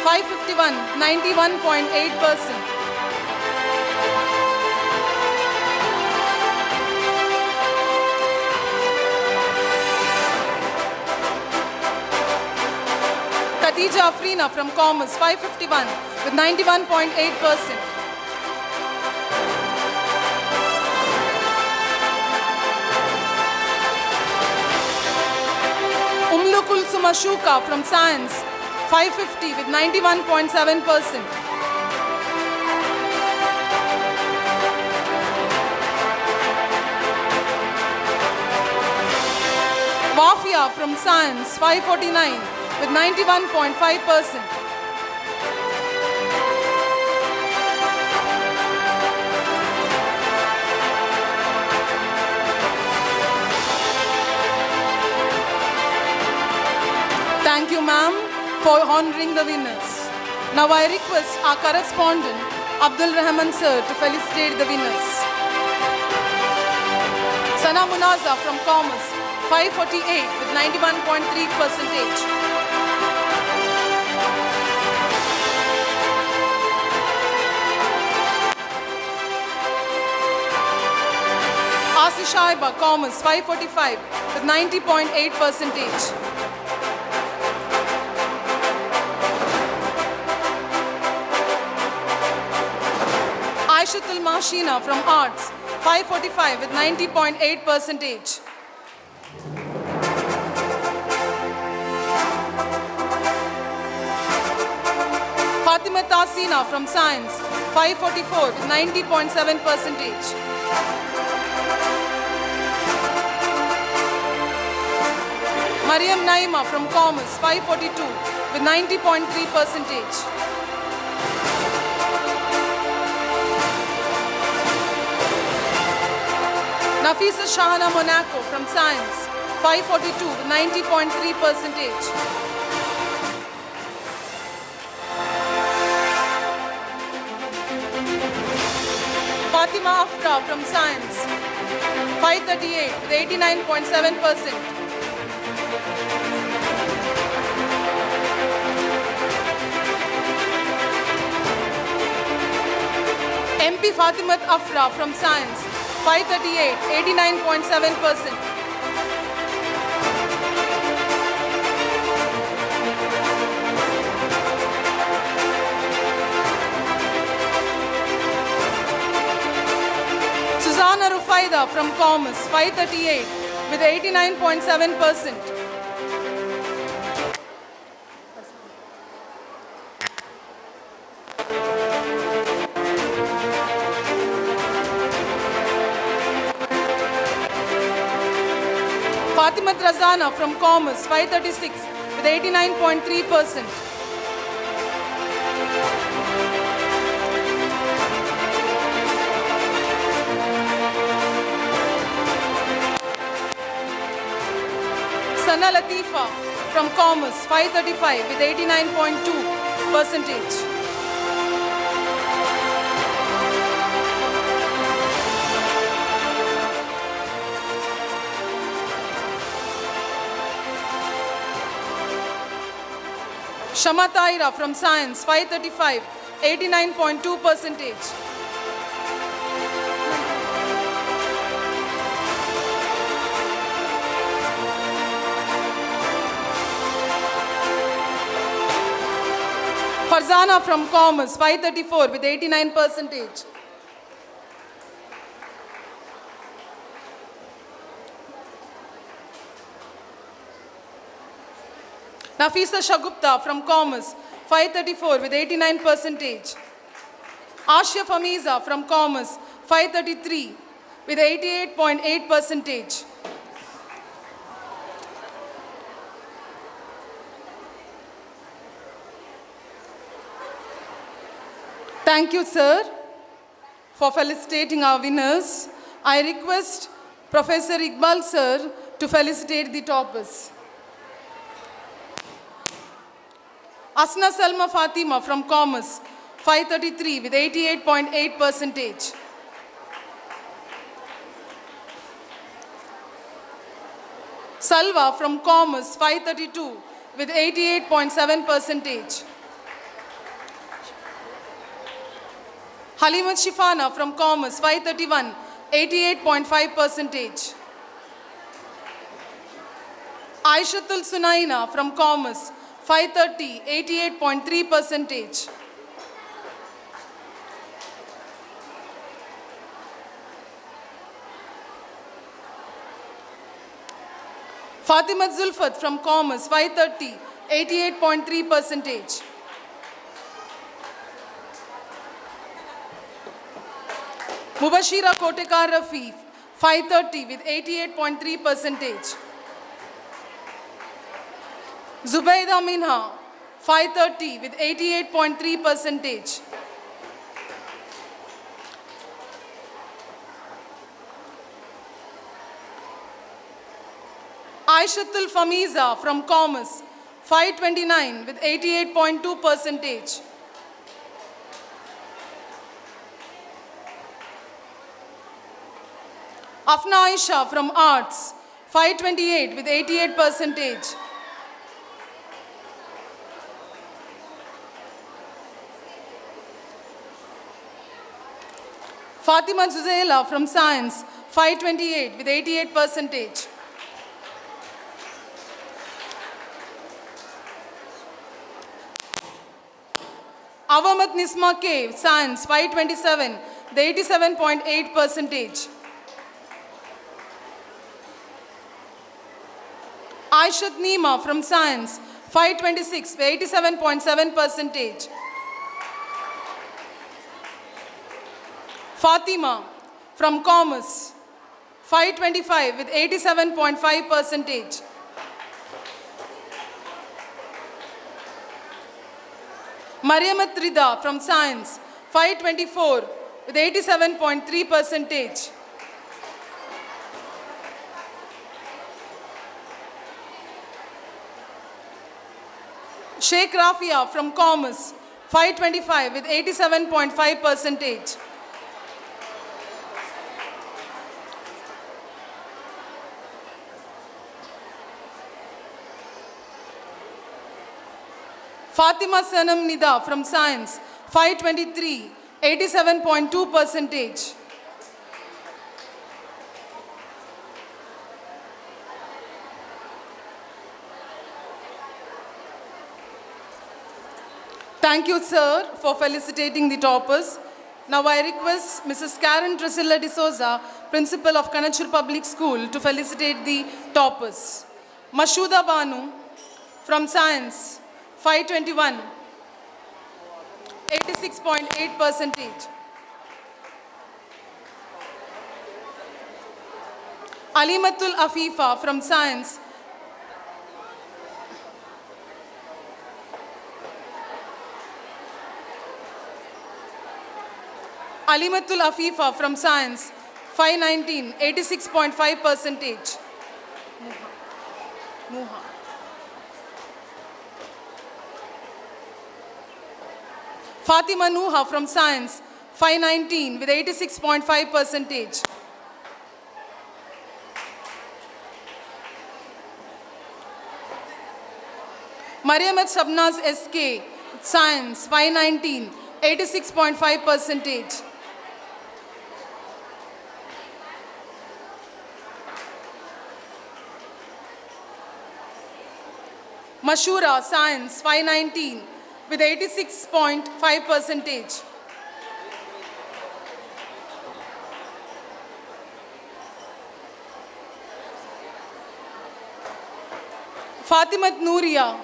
551, 91.8%. Khadija Afrina from Commerce, 551 with 91.8%. Umlu Kulsum Ashuka from Science, 550 with 91.7%. Wafia from Science, 549 with 91.5%. Thank you, ma'am, for honoring the winners. Now I request our correspondent, Abdul Rahman sir, to felicitate the winners. Sana Munaza from Commerce, 548 with 91.3%. Asi Shaiba, Commerce, 545 with 90.8%. Aishatul Mashina from Arts, 545 with 90.8%. Fatima Tasina from Science, 544 with 90.7%. Mariam Naima from Commerce, 542 with 90.3%. Nafisa Shahana Monaco from Science, 542 with 90.3%. Fatima Afra from Science, 538 with 89.7%. MP Fatimat Afra from Science, 538, 89.7%. Susanna Rufaida from Commerce, 538 with 89.7%. Fatimat Raza Farzana from Commerce, 536 with 89.3%. Sana Latifa from Commerce, 535 with 89.2%. Shama Taira from Science, 535, 89.2%. Farzana from Commerce, 534 with 89%. Nafisa Shagupta from Commerce, 534 with 89%. Ashia Famiza from Commerce, 533 with 88.8%. Thank you, sir, for felicitating our winners. I request Professor Iqbal, sir, to felicitate the toppers. Asna Salma Fatima from Commerce, 533 with 88.8%. Salva from Commerce, 532 with 88.7%. Halimat Shifana from Commerce, 531, 88.5%. Aishatul Sunaina from Commerce, 530, 88.3%. Fatima Zulfat from Commerce, 530, 88.3%. Mubashira Kotekar Rafi, 530 with 88.3%. Zubaida Minha, 530 with 88.3%. Aishatul Famiza from Commerce, 529 with 88.2%. Afna Aisha from Arts, 528 with 88%. Fatima Juzaila from Science, 528 with 88%. Awamat Nisma K, Science, 527 with 87.8%. Aishat Neema from Science, 526 with 87.7%. Fatima from Commerce, 525 with 87.5%. Mariamat Rida from Science, 524 with 87.3%. Sheikh Rafia from Commerce, 525 with 87.5%. Fatima Sanam Nida from Science, 523, 87.2%. Thank you, sir, for felicitating the toppers. Now I request Mrs. Karen Drusilla D'Souza, Principal of Kanachur Public School, to felicitate the toppers. Mashuda Banu from Science, 521, 86.8%. Alimatul Afifa from Science, Alimatul Afifa from Science, 519, 86.5%. Nuha. Fatima Nuha from Science, 519 with 86.5%. Mariamat Shabnaz SK, Science, 519, 86.5%. Mashura, Science, 519 with 86.5%. Fatimat Nooria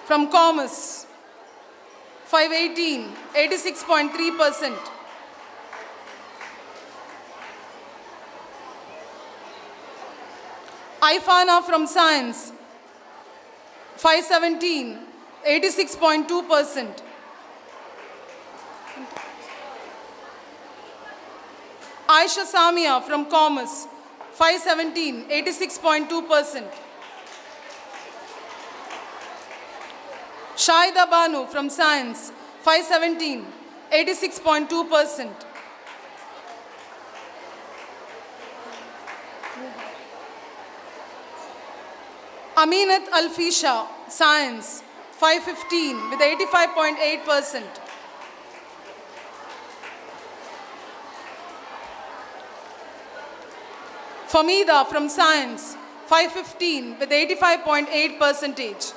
from Commerce, 518, 86.3%. Aifana from Science, 517, 86.2%. Aisha Samia from Commerce, 517, 86.2%. Shahida Banu from Science, 517, 86.2%. Aminat Alfisha, Science, 515 with 85.8%. Famida from Science, 515 with 85.8%.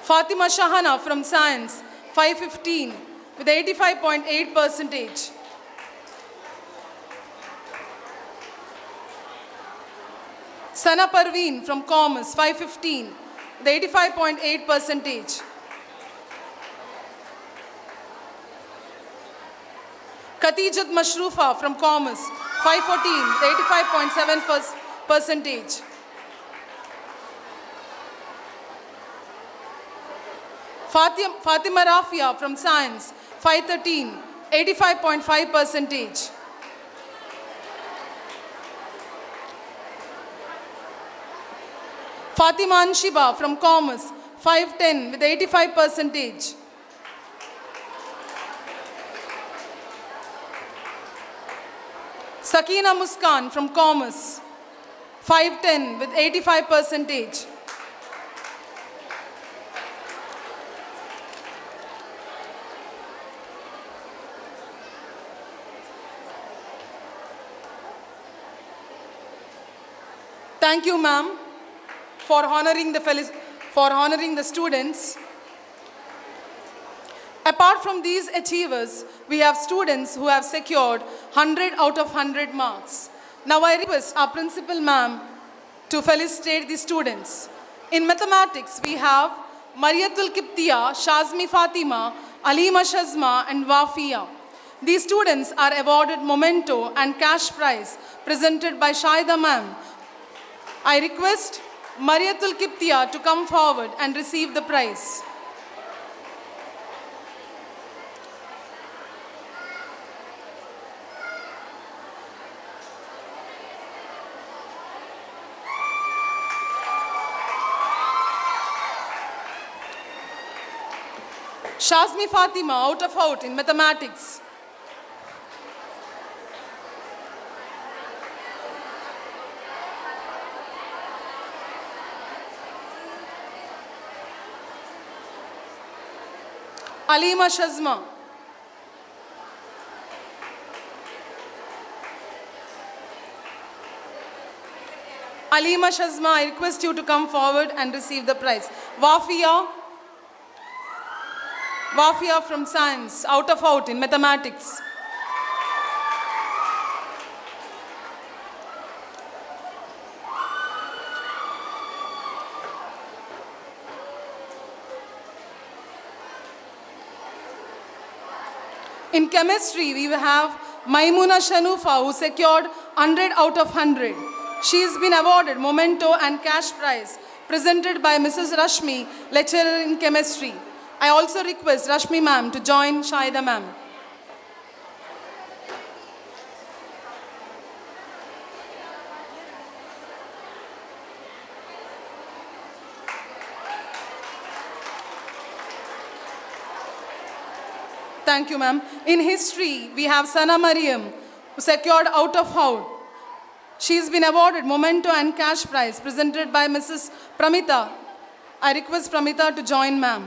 Fatima Shahana from Science, 515 with 85.8%. Sana Parveen from Commerce, 515 with 85.8%. Khatijat Mashrufa from Commerce, 514 with 85.7%. Fatima Rafia from Science, 513, 85.5%. Fatima Anshiba from Commerce, 510 with 85%. Sakina Muskan from Commerce, 510 with 85%. Thank you, ma'am, for honoring the students. Apart from these achievers, we have students who have secured 100 out of 100 marks. Now I request our principal ma'am to felicitate the students. In mathematics, we have Mariatul Kiptia, Shazmi Fatima, Alima Shazma, and Wafia. These students are awarded memento and cash prize presented by Shahida ma'am. I request Mariatul Kiptia to come forward and receive the prize. Shazmi Fatima, out of out in mathematics. Alima Shazma. Alima Shazma, I request you to come forward and receive the prize. Wafia from Science, out of out in mathematics. In chemistry, we have Maimuna Shanufa, who secured 100 out of 100. She has been awarded memento and cash prize presented by Mrs. Rashmi, lecturer in chemistry. I also request Rashmi ma'am to join Shahida ma'am. Thank you, ma'am. In history, we have Sana Mariam, who secured out of house. She's been awarded memento and cash prize presented by Mrs. Pramita. I request Pramita to join, ma'am.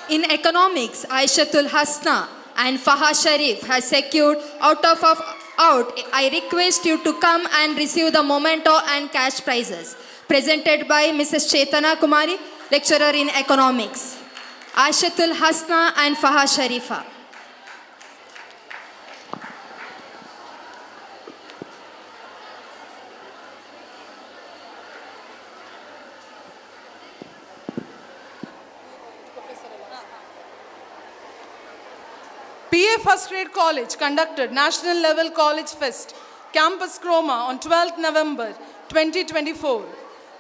In economics, Aishatul Hasna and Faha Sharif has secured out. I request you to come and receive the memento and cash prizes presented by Mrs. Chetana Kumari, lecturer in economics. Aishatul Hasna and Faha Sharifa. PA First Grade College conducted National Level College Fest, Campus Chroma on 12th November 2024.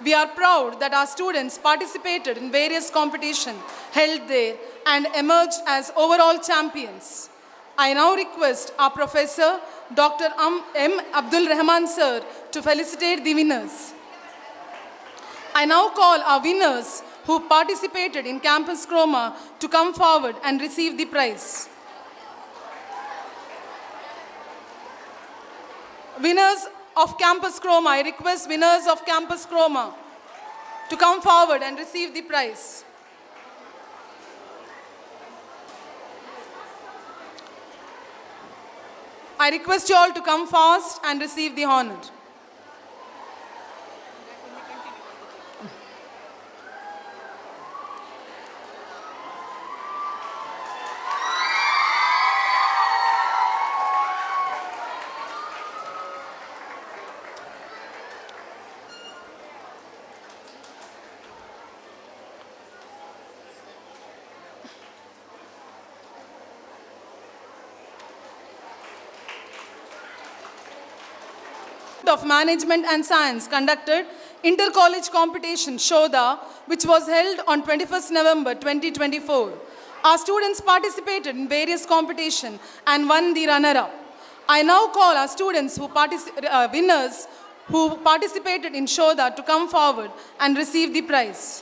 We are proud that our students participated in various competitions held there and emerged as overall champions. I now request our Professor Dr. M. Abdul Rahman Sir to felicitate the winners. I now call our winners who participated in Campus Chroma to come forward and receive the prize. Winners of Campus Chroma, I request winners of Campus Chroma to come forward and receive the prize. I request you all to come fast and receive the honor. Of Management and Science conducted inter-college competition Shoda, which was held on 21st November 2024. Our students participated in various competitions and won the runner-up. I now call our students winners who participated in Shoda to come forward and receive the prize.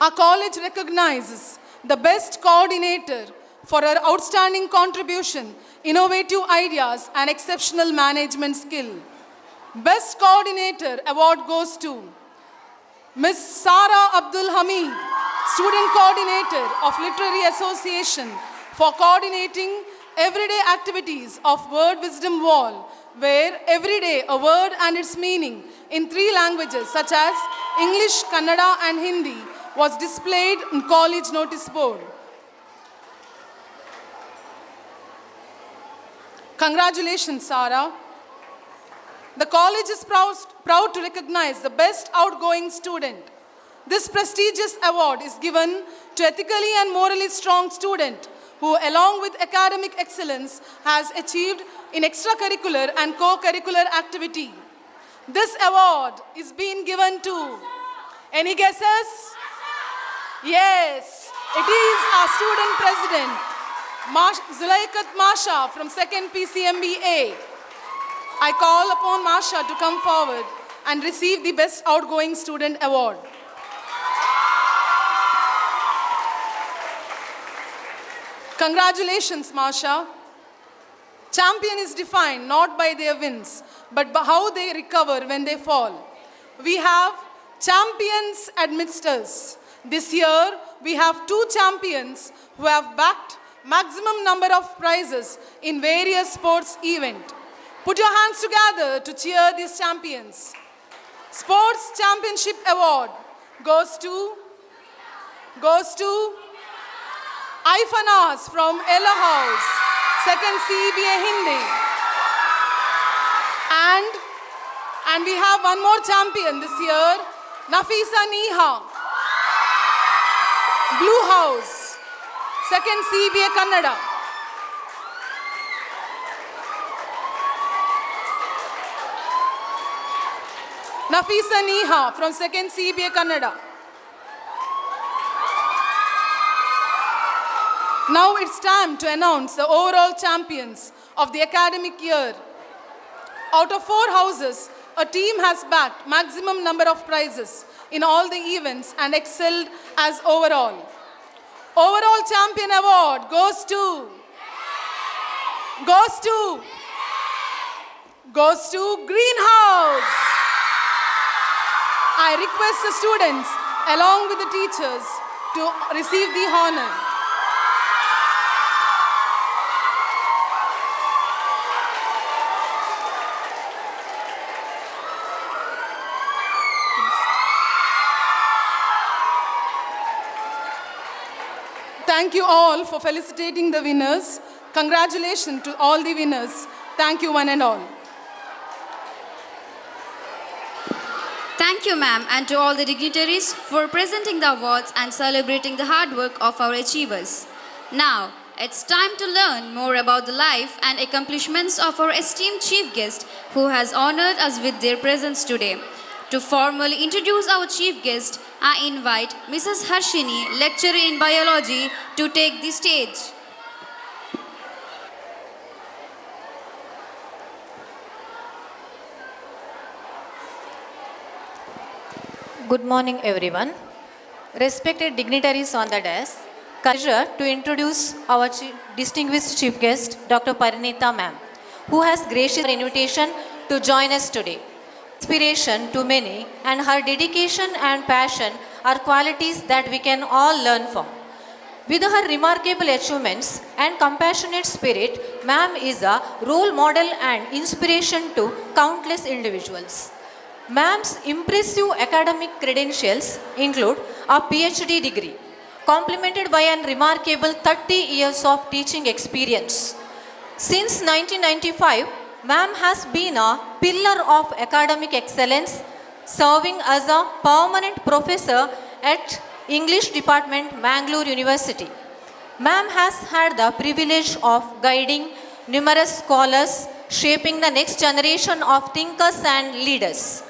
Our college recognizes the best coordinator for her outstanding contribution, innovative ideas, and exceptional management skill. Best Coordinator Award goes to Ms. Sara Abdul Hamid, Student Coordinator of Literary Association, for coordinating everyday activities of Word Wisdom Wall, where every day a word and its meaning in 3 languages such as English, Kannada, and Hindi was displayed in college notice board. Congratulations, Sara. The college is proud to recognize the best outgoing student. This prestigious award is given to ethically and morally strong student who, along with academic excellence, has achieved in extracurricular and co-curricular activity. This award is being given to, any guesses? Yes, it is our student president, Zulaikat Masha from 2nd PCMBA. I call upon Masha to come forward and receive the Best Outgoing Student Award. Congratulations, Masha. Champion is defined not by their wins, but by how they recover when they fall. We have champions amidst us. This year, we have 2 champions who have backed maximum number of prizes in various sports events. Put your hands together to cheer these champions. Sports Championship Award goes to Aifanas from Ella House, 2nd CBA Hindi. And we have one more champion this year, Nafisa Neha, Blue House, 2nd CBA Kannada. Nafisa Neha from 2nd CBA Kannada. Now it's time to announce the overall champions of the academic year. Out of 4 houses, a team has backed maximum number of prizes in all the events and excelled as overall. Overall champion award goes to Greenhouse. I request the students along with the teachers to receive the honor. Thank you all for felicitating the winners. Congratulations to all the winners. Thank you one and all. Thank you, ma'am, and to all the dignitaries for presenting the awards and celebrating the hard work of our achievers. Now, it's time to learn more about the life and accomplishments of our esteemed chief guest who has honored us with their presence today. To formally introduce our chief guest, I invite Mrs. Harshini, lecturer in biology, to take the stage. Good morning, everyone. Respected dignitaries on the desk, pleasure to introduce our distinguished chief guest, Dr. Parinita ma'am, who has graciously invitation to join us today. Inspiration to many, and her dedication and passion are qualities that we can all learn from. With her remarkable achievements and compassionate spirit, ma'am is a role model and inspiration to countless individuals. Ma'am's impressive academic credentials include a PhD degree, complemented by a remarkable 30 years of teaching experience. Since 1995, ma'am has been a pillar of academic excellence, serving as a permanent professor at English Department, Mangalore University. Ma'am has had the privilege of guiding numerous scholars, shaping the next generation of thinkers and leaders.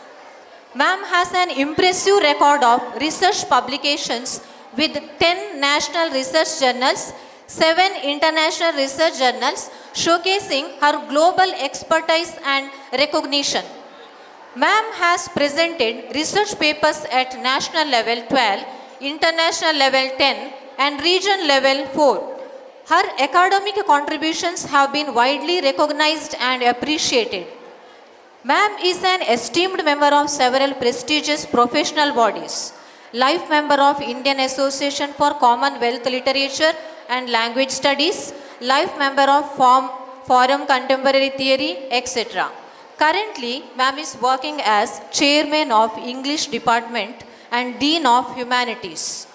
Ma'am has an impressive record of research publications with 10 national research journals, 7 international research journals, showcasing her global expertise and recognition. Ma'am has presented research papers at national level 12, international level 10, and region level 4. Her academic contributions have been widely recognized and appreciated. Ma'am is an esteemed member of several prestigious professional bodies, life member of Indian Association for Commonwealth Literature and Language Studies, life member of Forum Contemporary Theory, etc. Currently, ma'am is working as chairman of English Department and Dean of Humanities.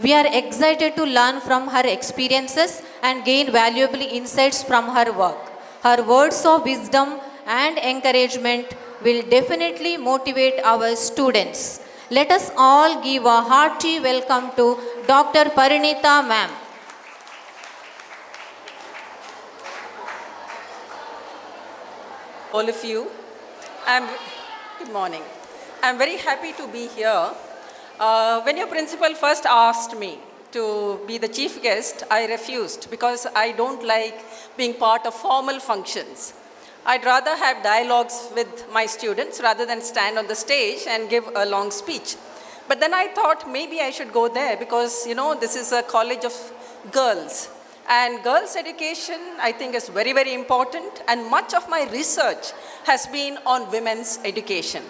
We are excited to learn from her experiences and gain valuable insights from her work. Her words of wisdom and encouragement will definitely motivate our students. Let us all give a hearty welcome to Dr. Parinita ma'am. All of you, good morning. I'm very happy to be here. When your principal first asked me to be the chief guest, I refused because I don't like being part of formal functions. I'd rather have dialogues with my students rather than stand on the stage and give a long speech. But then I thought maybe I should go there because, this is a college of girls. And girls' education, I think, is very, very important. And much of my research has been on women's education.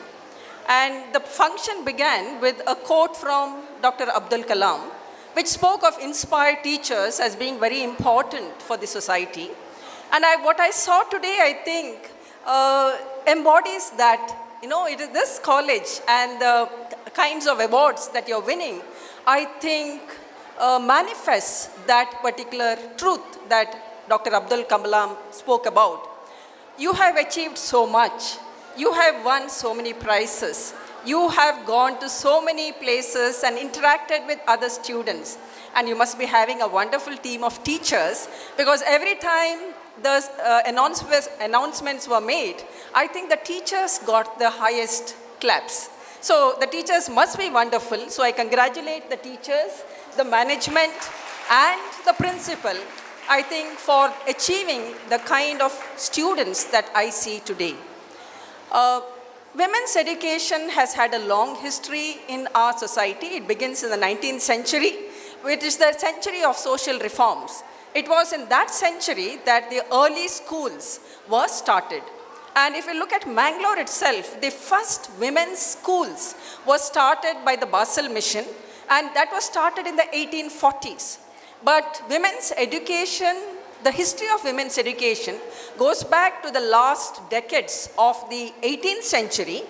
And the function began with a quote from Dr. Abdul Kalam, which spoke of inspired teachers as being very important for the society. And what I saw today, I think, embodies that, it is this college and the kinds of awards that you're winning, I think, manifests that particular truth that Dr. Abdul Kalam spoke about. You have achieved so much. You have won so many prizes. You have gone to so many places and interacted with other students. And you must be having a wonderful team of teachers, because every time the announcements were made, I think the teachers got the highest claps. So the teachers must be wonderful. So I congratulate the teachers, the management, and the principal, I think, for achieving the kind of students that I see today. Women's education has had a long history in our society. It begins in the 19th century, which is the century of social reforms. It was in that century that the early schools were started. And if you look at Mangalore itself, the first women's schools were started by the Basel Mission, and that was started in the 1840s. But women's education, the history of women's education goes back to the last decades of the 18th century,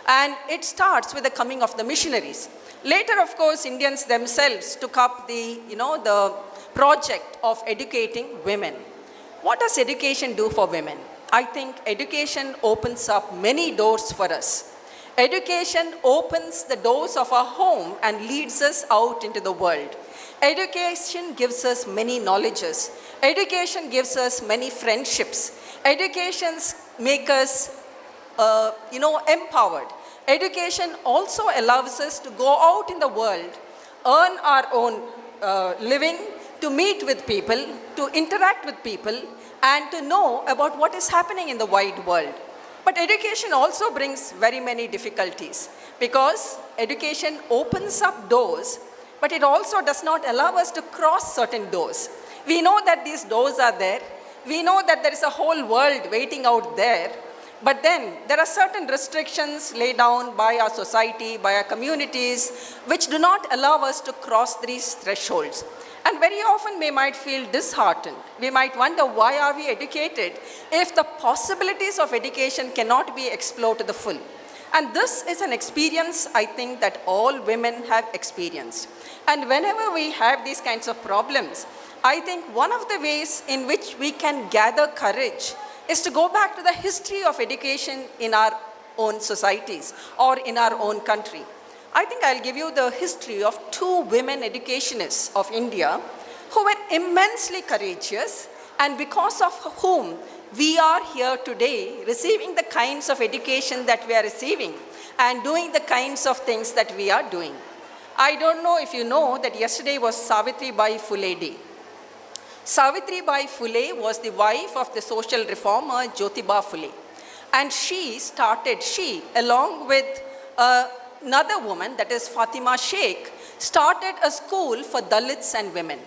and it starts with the coming of the missionaries. Later, of course, Indians themselves took up the project of educating women. What does education do for women? I think education opens up many doors for us. Education opens the doors of our home and leads us out into the world. Education gives us many knowledges. Education gives us many friendships. Education makes us, empowered. Education also allows us to go out in the world, earn our own living, to meet with people, to interact with people, and to know about what is happening in the wide world. But education also brings very many difficulties, because education opens up doors, but it also does not allow us to cross certain doors. We know that these doors are there. We know that there is a whole world waiting out there. But then there are certain restrictions laid down by our society, by our communities, which do not allow us to cross these thresholds. And very often we might feel disheartened. We might wonder, why are we educated if the possibilities of education cannot be explored to the full? And this is an experience, I think, that all women have experienced. And whenever we have these kinds of problems, I think one of the ways in which we can gather courage is to go back to the history of education in our own societies or in our own country. I think I'll give you the history of two women educationists of India who were immensely courageous, and because of whom we are here today receiving the kinds of education that we are receiving and doing the kinds of things that we are doing. I don't know if you know that yesterday was Savitribai Phule Day. Savitribai Phule was the wife of the social reformer Jyotiba Phule. And she, along with another woman, that is Fatima Sheikh, started a school for Dalits and women.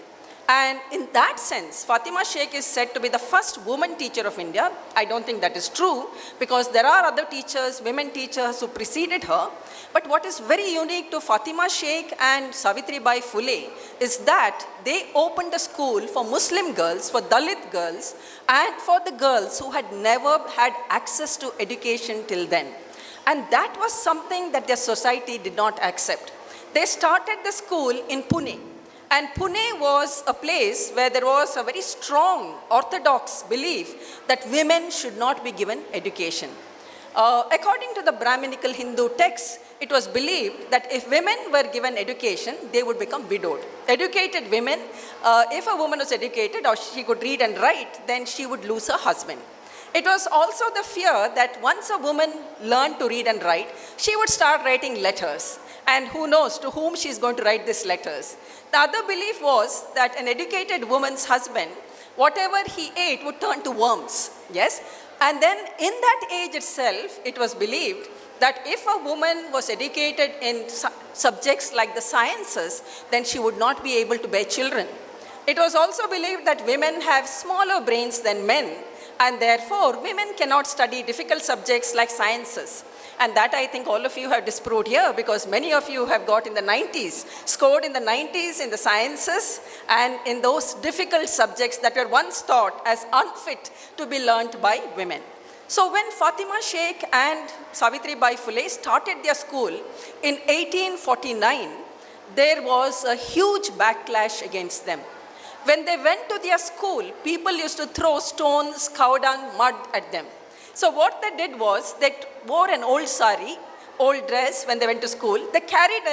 And in that sense, Fatima Sheikh is said to be the first woman teacher of India. I don't think that is true, because there are other teachers, women teachers, who preceded her. But what is very unique to Fatima Sheikh and Savitribai Phule is that they opened a school for Muslim girls, for Dalit girls, and for the girls who had never had access to education till then. And that was something that their society did not accept. They started the school in Pune. And Pune was a place where there was a very strong orthodox belief that women should not be given education. According to the Brahminical Hindu texts, it was believed that if women were given education, they would become widowed. Educated women, if a woman was educated or she could read and write, then she would lose her husband. It was also the fear that once a woman learned to read and write, she would start writing letters. And who knows to whom she is going to write these letters. The other belief was that an educated woman's husband, whatever he ate would turn to worms. Yes? And then in that age itself, it was believed that if a woman was educated in subjects like the sciences, then she would not be able to bear children. it was also believed that women have smaller brains than men, and therefore women cannot study difficult subjects like sciences. And that I think all of you have disproved here, because many of you have got in the 90s, scored in the 90s in the sciences and in those difficult subjects that were once thought as unfit to be learnt by women. So when Fatima Sheikh and Savitribai Phule started their school in 1849, there was a huge backlash against them. When they went to their school, people used to throw stones, cow dung, mud at them. So what they did was they wore an old sari, old dress when they went to school. They carried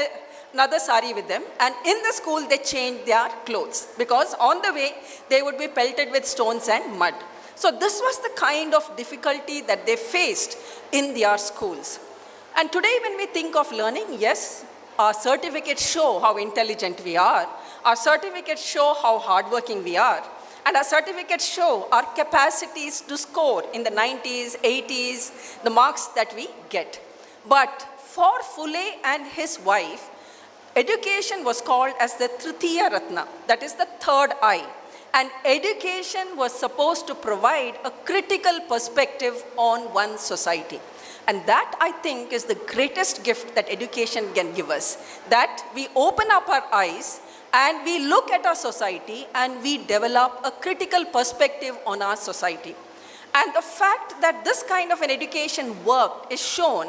another sari with them, and in the school they changed their clothes, because on the way they would be pelted with stones and mud. So this was the kind of difficulty that they faced in their schools. And today when we think of learning, yes, our certificates show how intelligent we are. Our certificates show how hardworking we are. And our certificates show our capacities to score in the 90s, 80s, the marks that we get. But for Phule and his wife, education was called as the Tritiya Ratna, that is the third eye. And education was supposed to provide a critical perspective on one's society. And that, I think, is the greatest gift that education can give us. That we open up our eyes and we look at our society and we develop a critical perspective on our society. And the fact that this kind of an education worked is shown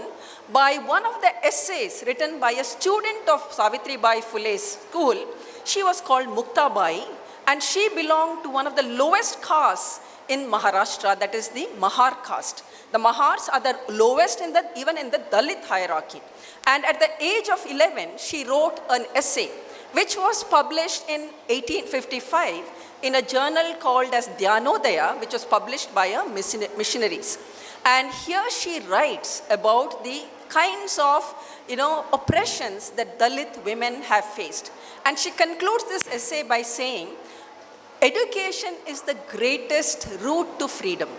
by one of the essays written by a student of Savitribai Phule's school. She was called Muktabai, and she belonged to one of the lowest castes in Maharashtra, that is the Mahar caste. The Mahars are the lowest even in the Dalit hierarchy. And at the age of 11, she wrote an essay which was published in 1855 in a journal called as Dhyanodaya, which was published by missionaries. And here she writes about the kinds of oppressions that Dalit women have faced. And she concludes this essay by saying, education is the greatest route to freedom.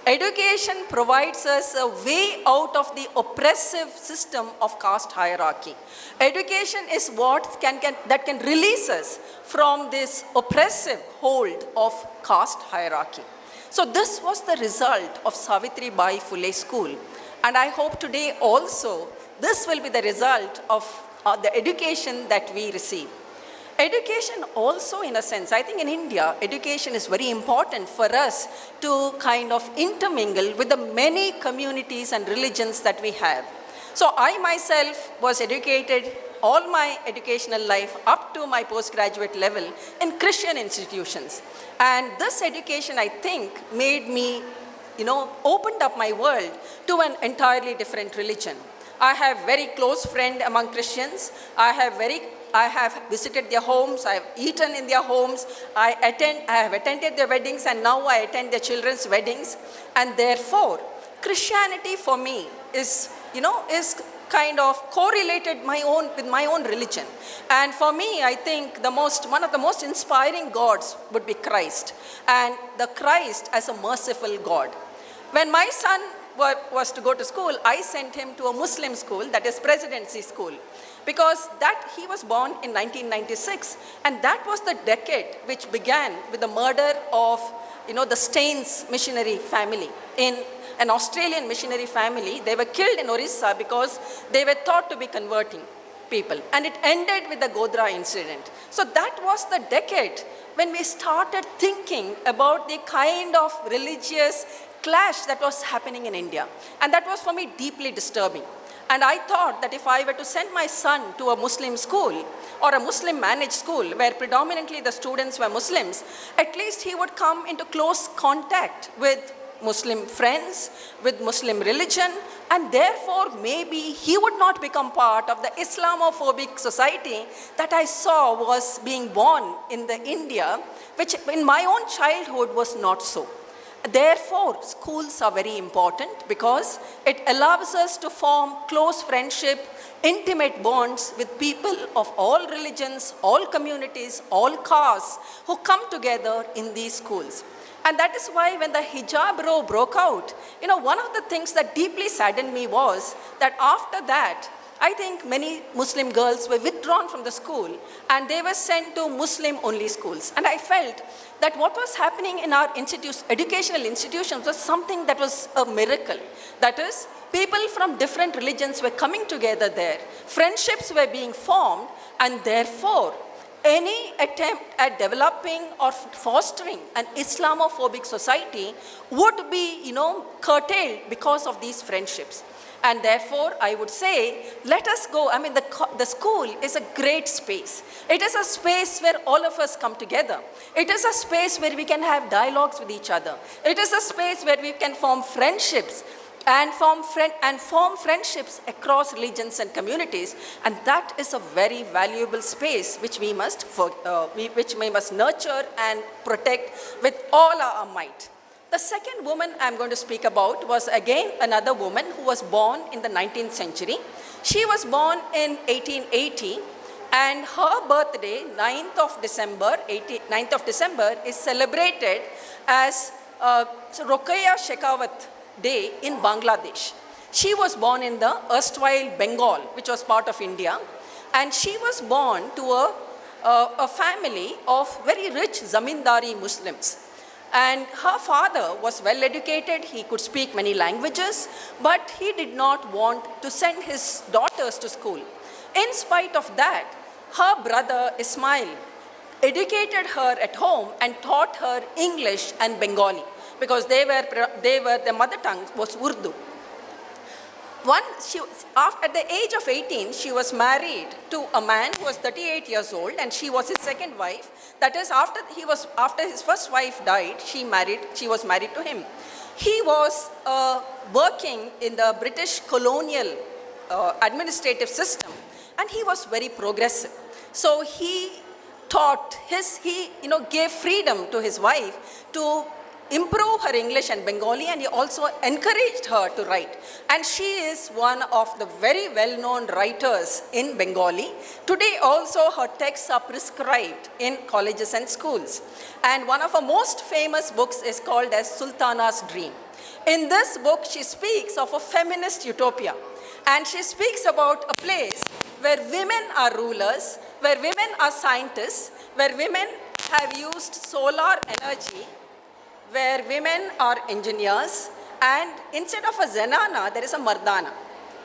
Education provides us a way out of the oppressive system of caste hierarchy. Education is what that can release us from this oppressive hold of caste hierarchy. So this was the result of Savitribai Phule School. And I hope today also this will be the result of the education that we receive. Education also, in a sense, I think in India, education is very important for us to kind of intermingle with the many communities and religions that we have. So I myself was educated all my educational life up to my postgraduate level in Christian institutions. And this education, I think, made me, opened up my world to an entirely different religion. I have very close friends among Christians. I have visited their homes, I have eaten in their homes, I have attended their weddings, and now I attend their children's weddings. And therefore, Christianity for me is kind of correlated with my own religion. And for me, I think one of the most inspiring gods would be Christ, and the Christ as a merciful God. When my son was to go to school, I sent him to a Muslim school, that is Presidency School, because he was born in 1996, and that was the decade which began with the murder of the Staines missionary family, in an Australian missionary family. They were killed in Orissa because they were thought to be converting people, and it ended with the Godhra incident. So that was the decade when we started thinking about the kind of religious clash that was happening in India, and that was for me deeply disturbing. And I thought that if I were to send my son to a Muslim school or a Muslim managed school where predominantly the students were Muslims, at least he would come into close contact with Muslim friends, with Muslim religion, and therefore maybe he would not become part of the Islamophobic society that I saw was being born in the India, which in my own childhood was not so. Therefore, schools are very important because it allows us to form close friendship, intimate bonds with people of all religions, all communities, all castes who come together in these schools. And that is why when the hijab row broke out, one of the things that deeply saddened me was that after that, I think many Muslim girls were withdrawn from the school and they were sent to Muslim-only schools. And I felt that what was happening in our educational institutions was something that was a miracle. That is, people from different religions were coming together there. Friendships were being formed, and therefore, any attempt at developing or fostering an Islamophobic society would be, curtailed because of these friendships. And therefore, I would say, let us go. I mean, the school is a great space. It is a space where all of us come together. It is a space where we can have dialogues with each other. It is a space where we can form friendships and form friendships across religions and communities. And that is a very valuable space which we must nurture and protect with all our might. The second woman I'm going to speak about was again another woman who was born in the 19th century. She was born in 1880, and her birthday, 9th of December, is celebrated as Rokeya Shekhawat Day in Bangladesh. She was born in the erstwhile Bengal, which was part of India, and she was born to a family of very rich zamindari Muslims. And her father was well educated, he could speak many languages, but he did not want to send his daughters to school. In spite of that, her brother Ismail educated her at home and taught her English and Bengali, because their mother tongue was Urdu. At the age of 18, she was married to a man who was 38 years old, and she was his second wife. That is, after his first wife died, she was married to him. He was working in the British colonial administrative system, and he was very progressive. So he gave freedom to his wife to improve her English and Bengali, and he also encouraged her to write. And she is one of the very well-known writers in Bengali. Today also her texts are prescribed in colleges and schools. And one of her most famous books is called as Sultana's Dream. In this book, she speaks of a feminist utopia. And she speaks about a place where women are rulers, where women are scientists, where women have used solar energy, where women are engineers, and instead of a zenana, there is a mardana.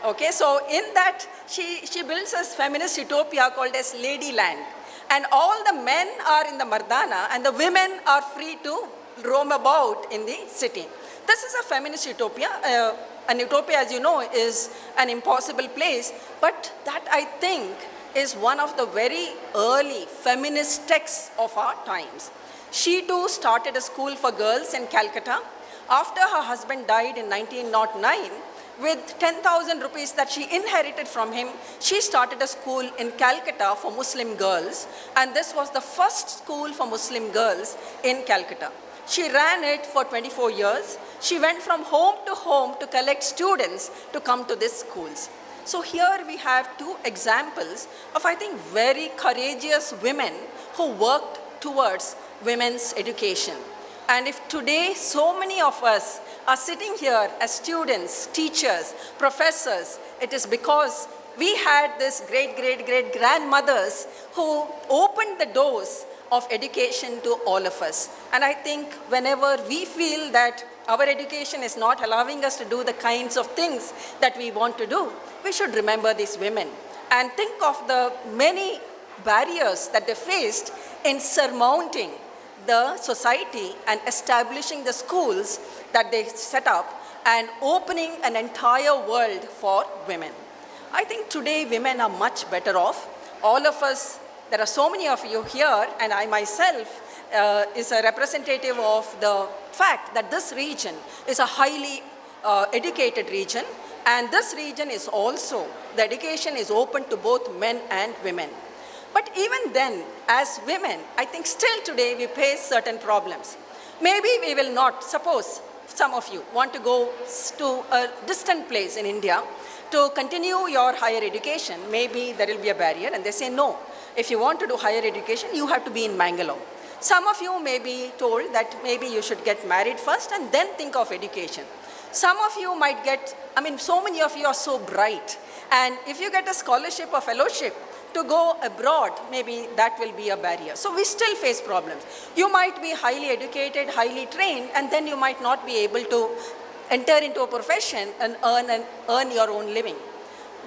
Okay, so in that, she builds a feminist utopia called as Ladyland. And all the men are in the mardana, and the women are free to roam about in the city. This is a feminist utopia. An utopia, as you know, is an impossible place, but that, I think, is one of the very early feminist texts of our times. She too started a school for girls in Calcutta. After her husband died in 1909, with 10,000 rupees that she inherited from him, she started a school in Calcutta for Muslim girls, and this was the first school for Muslim girls in Calcutta. She ran it for 24 years. She went from home to collect students to come to these schools. So here we have two examples of, I think, very courageous women who worked towards women's education. And if today so many of us are sitting here as students, teachers, professors, it is because we had this great-great-great-grandmothers who opened the doors of education to all of us. And I think whenever we feel that our education is not allowing us to do the kinds of things that we want to do, we should remember these women and think of the many barriers that they faced in surmounting the society and establishing the schools that they set up and opening an entire world for women. I think today women are much better off. All of us, there are so many of you here, and I myself is a representative of the fact that this region is a highly educated region, and this region is also, the education is open to both men and women. But even then, as women, I think still today we face certain problems. Maybe we will not, suppose some of you want to go to a distant place in India to continue your higher education. Maybe there will be a barrier, and they say, no, if you want to do higher education, you have to be in Mangalore. Some of you may be told that maybe you should get married first and then think of education. Some of you might get, so many of you are so bright And if you get a scholarship or fellowship to go abroad, maybe that will be a barrier. So we still face problems. You might be highly educated, highly trained, and then you might not be able to enter into a profession and earn your own living.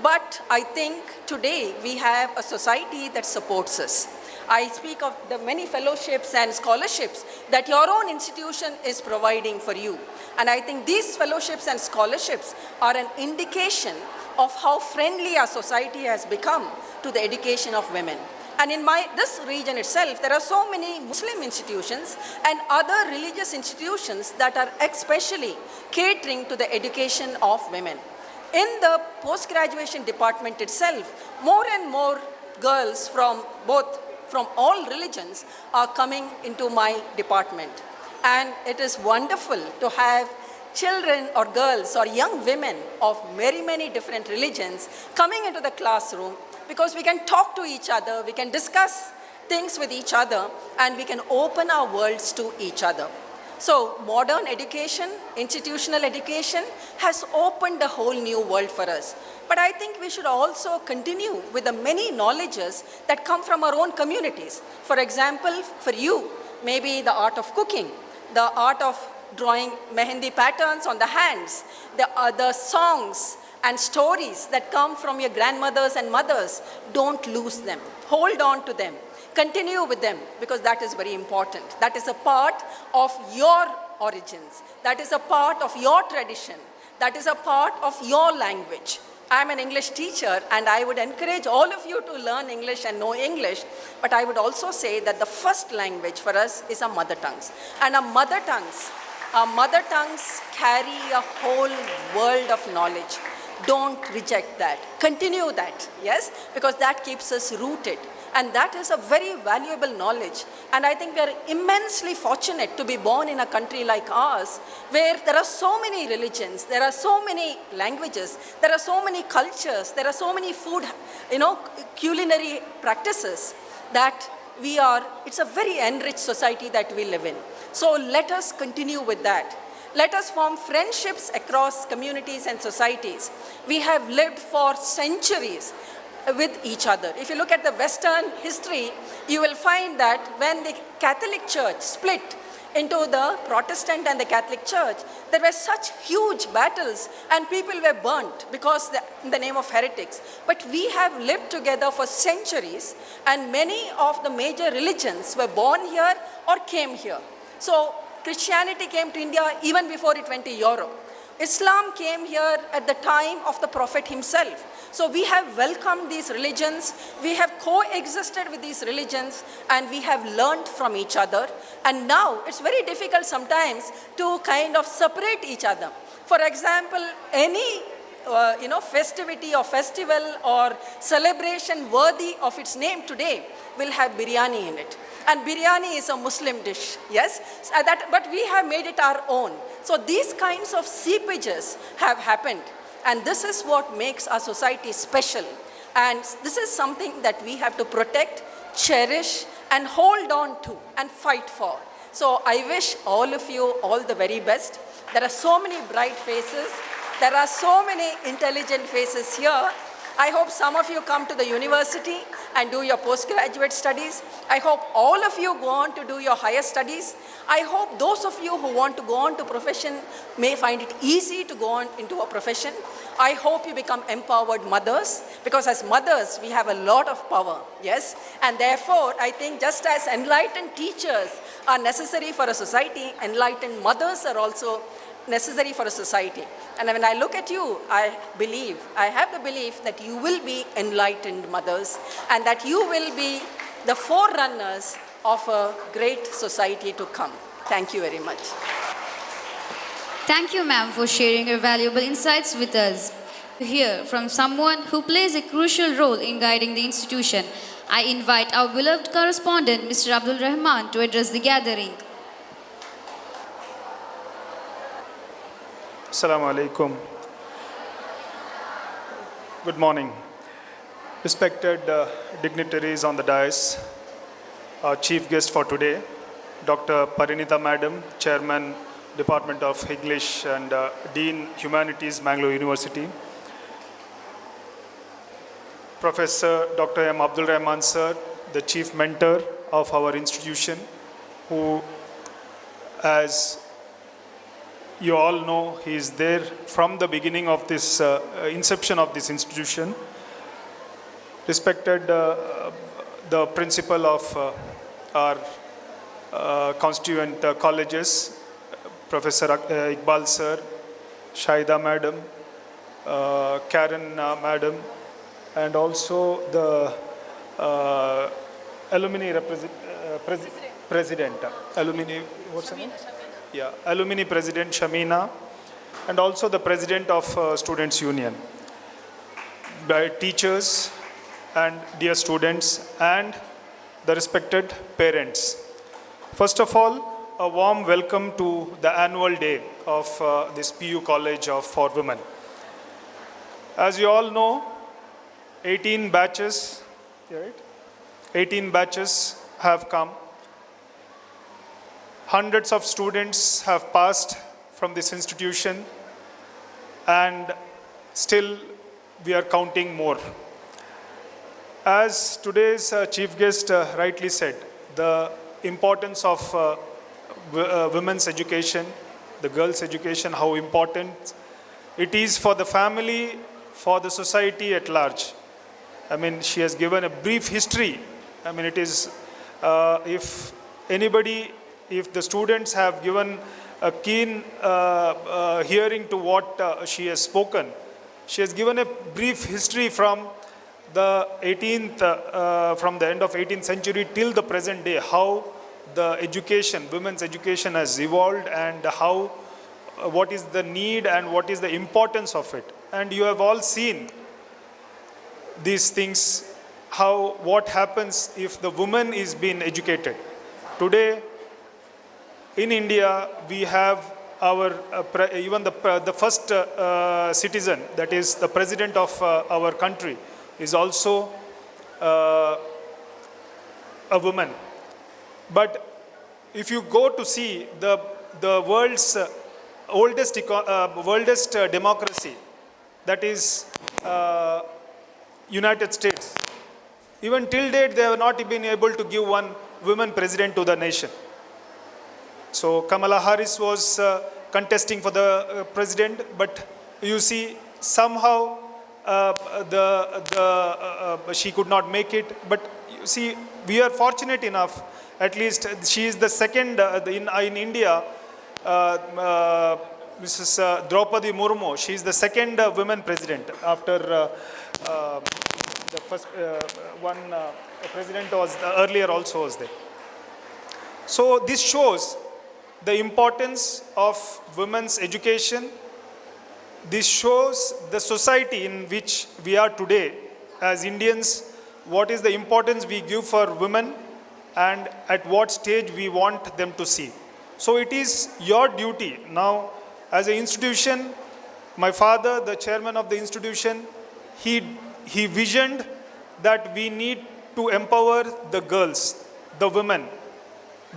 But I think today we have a society that supports us. I speak of the many fellowships and scholarships that your own institution is providing for you. And I think these fellowships and scholarships are an indication of how friendly our society has become to the education of women. And in this region itself, there are so many Muslim institutions and other religious institutions that are especially catering to the education of women. In the post-graduation department itself, more and more girls from all religions are coming into my department. And it is wonderful to have children or girls or young women of very many different religions coming into the classroom, because we can talk to each other, we can discuss things with each other, and we can open our worlds to each other. So modern education, institutional education has opened a whole new world for us. But I think we should also continue with the many knowledges that come from our own communities. For example, for you, maybe the art of cooking, the art of drawing mehendi patterns on the hands, the songs and stories that come from your grandmothers and mothers. Don't lose them. Hold on to them. Continue with them, because that is very important. That is a part of your origins. That is a part of your tradition. That is a part of your language. I'm an English teacher, and I would encourage all of you to learn English and know English, but I would also say that the first language for us is our mother tongues. And our mother tongues carry a whole world of knowledge. Don't reject that. Continue that, yes, because that keeps us rooted. And that is a very valuable knowledge. And I think we are immensely fortunate to be born in a country like ours, where there are so many religions, there are so many languages, there are so many cultures, there are so many food, culinary practices, that it's a very enriched society that we live in. So let us continue with that. Let us form friendships across communities and societies. We have lived for centuries with each other. If you look at the Western history, you will find that when the Catholic Church split into the Protestant and the Catholic Church, there were such huge battles and people were burnt because in the name of heretics. But we have lived together for centuries, and many of the major religions were born here or came here. So Christianity came to India even before it went to Europe. Islam came here at the time of the Prophet himself. So we have welcomed these religions, we have coexisted with these religions, and we have learned from each other. And now it's very difficult sometimes to kind of separate each other. For example, any festivity or festival or celebration worthy of its name today will have biryani in it. And biryani is a Muslim dish, yes? But we have made it our own. So these kinds of seepages have happened. And this is what makes our society special. And this is something that we have to protect, cherish, and hold on to, and fight for. So I wish all of you all the very best. There are so many bright faces. There are so many intelligent faces here. I hope some of you come to the university and do your postgraduate studies. I hope all of you go on to do your higher studies. I hope those of you who want to go on to profession may find it easy to go on into a profession. I hope you become empowered mothers, because as mothers, we have a lot of power, yes? And therefore, I think just as enlightened teachers are necessary for a society, enlightened mothers are also necessary for a society. And when I look at you, I have the belief that you will be enlightened mothers, and that you will be the forerunners of a great society to come. Thank you very much. Thank you, ma'am, for sharing your valuable insights with us. To hear from someone who plays a crucial role in guiding the institution, I invite our beloved correspondent, Mr. Abdul Rahman, to address the gathering. Assalamu alaikum. Good morning. Respected dignitaries on the dais, our chief guest for today, Dr. Parinita Madam, Chairman, Department of English and Dean Humanities, Mangalore University. Professor Dr. M. Abdul Rahman sir, the chief mentor of our institution, who, as you all know, he is there from the beginning of this inception of this institution. Respected the principal of our constituent colleges, Professor Iqbal sir, Shahida madam, Karen madam, and also the alumni president, alumni, what's her name? Yeah, alumni president Shamina, and also the president of Students Union, by teachers and dear students and the respected parents. First of all, a warm welcome to the annual day of this PU College for Women. As you all know, 18 batches, right? 18 batches have come. Hundreds of students have passed from this institution, and still we are counting more. As today's chief guest rightly said, the importance of women's education, the girls' education, how important it is for the family, for the society at large. I mean, she has given a brief history. I mean, it is, if the students have given a keen hearing to what she has spoken, she has given a brief history from the 18th, from the end of 18th century till the present day, how the education, women's education has evolved, and how, what is the need and what is the importance of it. And you have all seen these things, how, what happens if the woman is being educated. Today, in India, we have our, even the first citizen, that is the president of our country, is also a woman. But if you go to see the world's oldest democracy, that is United States, even till date they have not been able to give one woman president to the nation. So Kamala Harris was contesting for the president, but you see somehow she could not make it. But you see, we are fortunate enough, at least she is the second in India, Mrs. Draupadi Murmu, she is the second woman president after the first one president was earlier also was there. So this shows the importance of women's education. This shows the society in which we are today as Indians, what is the importance we give for women and at what stage we want them to see. So it is your duty now as an institution. My father, the chairman of the institution, he visioned that we need to empower the girls, the women.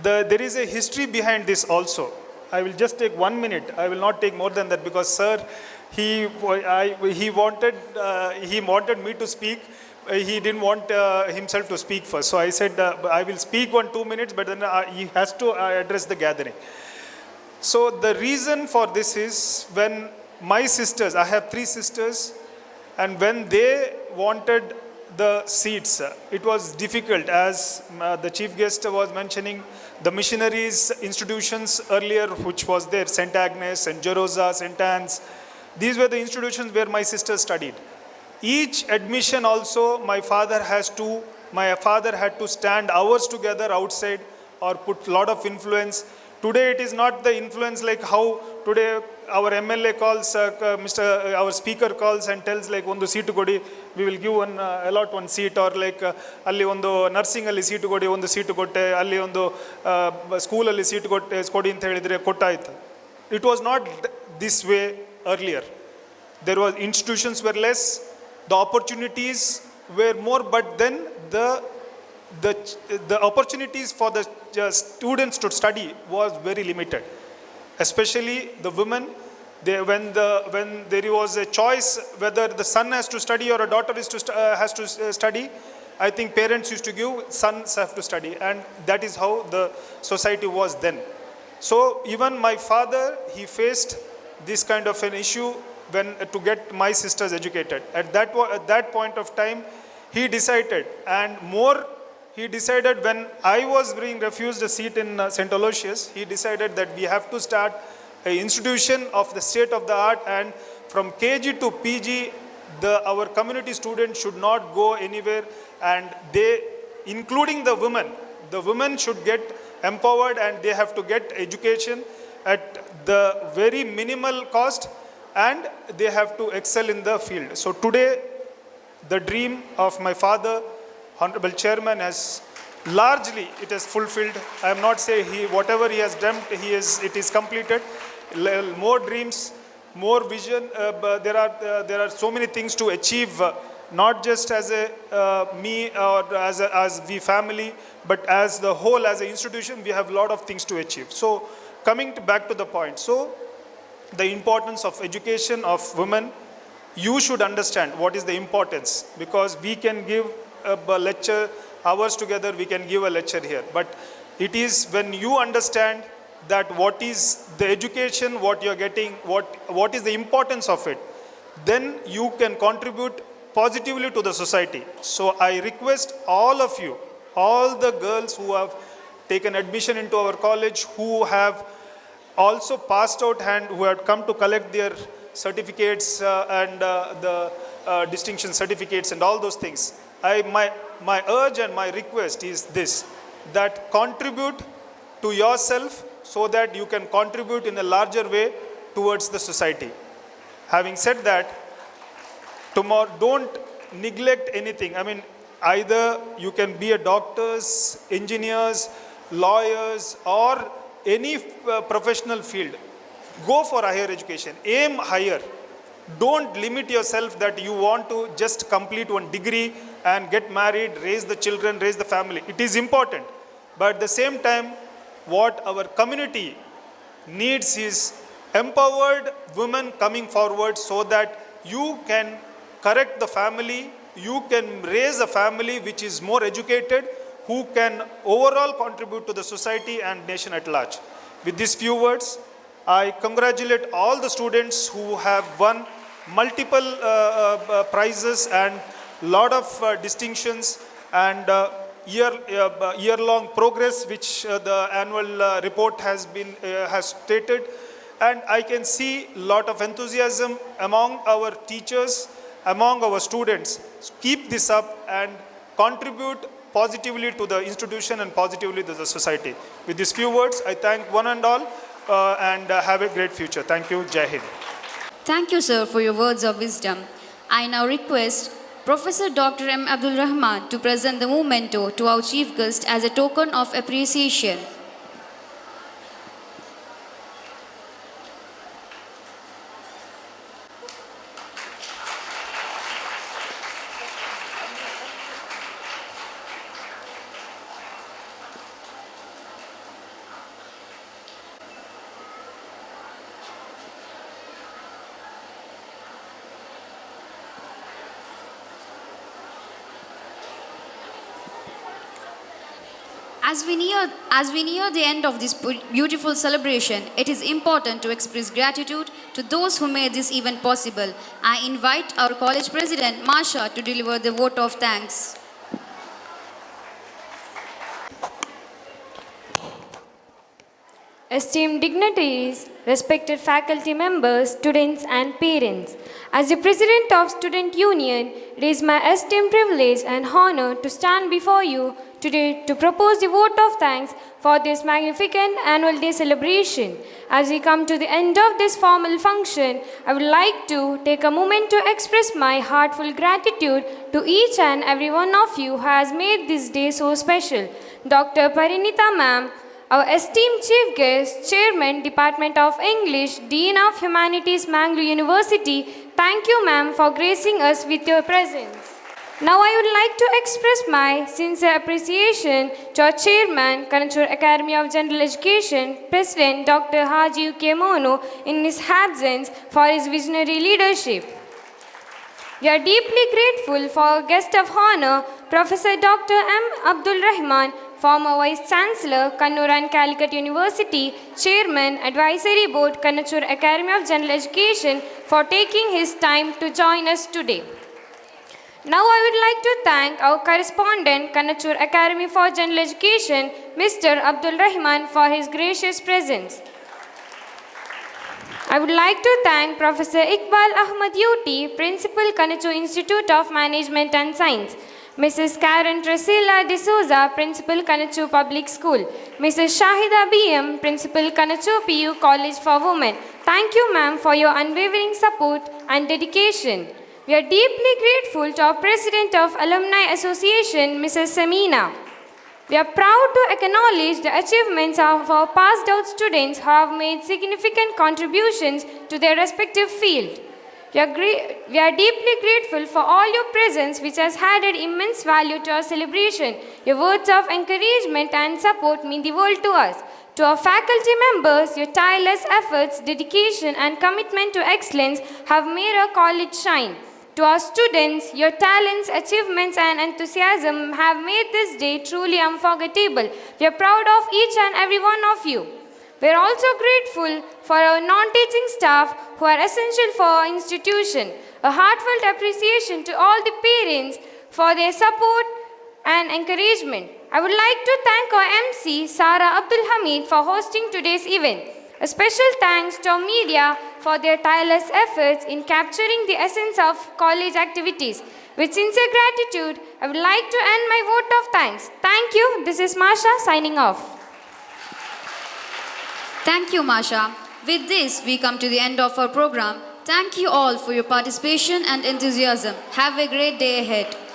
There is a history behind this also. I will just take 1 minute. I will not take more than that because sir, he wanted me to speak. He didn't want himself to speak first. So I said, I will speak 1-2 minutes, but then he has to address the gathering. So the reason for this is when my sisters, I have 3 sisters, and when they wanted the seats, it was difficult, as the chief guest was mentioning, the missionaries institutions earlier, which was there, St. Agnes, St. Jerosa, St. Anne's, these were the institutions where my sisters studied. Each admission also, my father had to stand hours together outside or put a lot of influence. Today it is not the influence like how today our MLA calls, our speaker calls and tells like one seat kodi, we will give one allot one seat, or like alli ondo nursing alli seat kodi one seat kotte, alli ondo school alli seat kodi anta helidre kottayitu. It was not this way earlier. There was institutions were less, the opportunities were more, but then the opportunities for the students to study was very limited. Especially the women, when there was a choice whether the son has to study or a daughter has to study, I think parents used to give sons have to study, and that is how the society was then. So even my father, he faced this kind of an issue when to get my sisters educated. At that point of time, he decided, and more he decided when I was being refused a seat in St. Aloysius, he decided that we have to start an institution of the state of the art, and from KG to PG, our community students should not go anywhere, and they, including the women should get empowered, and they have to get education at the very minimal cost, and they have to excel in the field. So today, the dream of my father, Honorable Chairman, has largely, it is fulfilled. I am not saying whatever he has dreamt, it is completed. More dreams, more vision. But there are so many things to achieve, not just as me or as we family, but as the whole, as an institution, we have a lot of things to achieve. So coming back to the point, so the importance of education of women, you should understand what is the importance, because we can give a lecture hours together, we can give a lecture here, but it is when you understand that what is the education, what you are getting, what is the importance of it, then you can contribute positively to the society. So I request all of you, all the girls who have taken admission into our college, who have also passed out and who have come to collect their certificates and the distinction certificates and all those things. My urge and my request is this, that contribute to yourself so that you can contribute in a larger way towards the society. Having said that, tomorrow, don't neglect anything. I mean, either you can be a doctors, engineers, lawyers, or any professional field. Go for higher education. Aim higher. Don't limit yourself that you want to just complete one degree and get married, raise the children, raise the family. It is important. But at the same time, what our community needs is empowered women coming forward so that you can correct the family, you can raise a family which is more educated, who can overall contribute to the society and nation at large. With these few words, I congratulate all the students who have won multiple prizes and lot of distinctions and year-long progress which the annual report has stated. And I can see lot of enthusiasm among our teachers, among our students. Keep this up and contribute positively to the institution and positively to the society. With these few words, I thank one and all and have a great future. Thank you. Jai Hind. Thank you, sir, for your words of wisdom. I now request Professor Dr. M. Abdul Rahman to present the memento to our chief guest as a token of appreciation. As we near the end of this beautiful celebration, it is important to express gratitude to those who made this event possible. I invite our college president, Masha, to deliver the vote of thanks. Esteemed dignitaries, respected faculty members, students and parents, as the President of Student Union, it is my esteemed privilege and honor to stand before you today to propose the vote of thanks for this magnificent annual day celebration. As we come to the end of this formal function, I would like to take a moment to express my heartfelt gratitude to each and every one of you who has made this day so special. Dr. Parinita ma'am, our esteemed chief guest, Chairman, Department of English, Dean of Humanities, Mangalore University, thank you ma'am for gracing us with your presence. Now I would like to express my sincere appreciation to our chairman, Kanachur Academy of General Education, President Dr. Haji Kemono in his absence for his visionary leadership. We are deeply grateful for our guest of honor, Professor Dr. M. Abdul Rahman, former Vice Chancellor, Kannur and Calicut University, Chairman, Advisory Board, Kanachur Academy of General Education, for taking his time to join us today. Now I would like to thank our correspondent, Kanachur Academy for General Education, Mr. Abdul Rahman, for his gracious presence. I would like to thank Professor Iqbal Ahmad UT, Principal, Kanachur Institute of Management and Science, Mrs. Karen Tresilla D'Souza, Principal, Kanachur Public School, Mrs. Shahida BM, Principal, Kanachur PU College for Women. Thank you, ma'am, for your unwavering support and dedication. We are deeply grateful to our President of Alumni Association, Mrs. Samina. We are proud to acknowledge the achievements of our passed out students who have made significant contributions to their respective field. We are deeply grateful for all your presence, which has added immense value to our celebration. Your words of encouragement and support mean the world to us. To our faculty members, your tireless efforts, dedication, and commitment to excellence have made our college shine. To our students, your talents, achievements, and enthusiasm have made this day truly unforgettable. We are proud of each and every one of you. We are also grateful for our non-teaching staff who are essential for our institution. A heartfelt appreciation to all the parents for their support and encouragement. I would like to thank our MC, Sara Abdul Hamid, for hosting today's event. A special thanks to our media for their tireless efforts in capturing the essence of college activities. With sincere gratitude, I would like to end my vote of thanks. Thank you. This is Masha signing off. Thank you, Masha. With this, we come to the end of our program. Thank you all for your participation and enthusiasm. Have a great day ahead.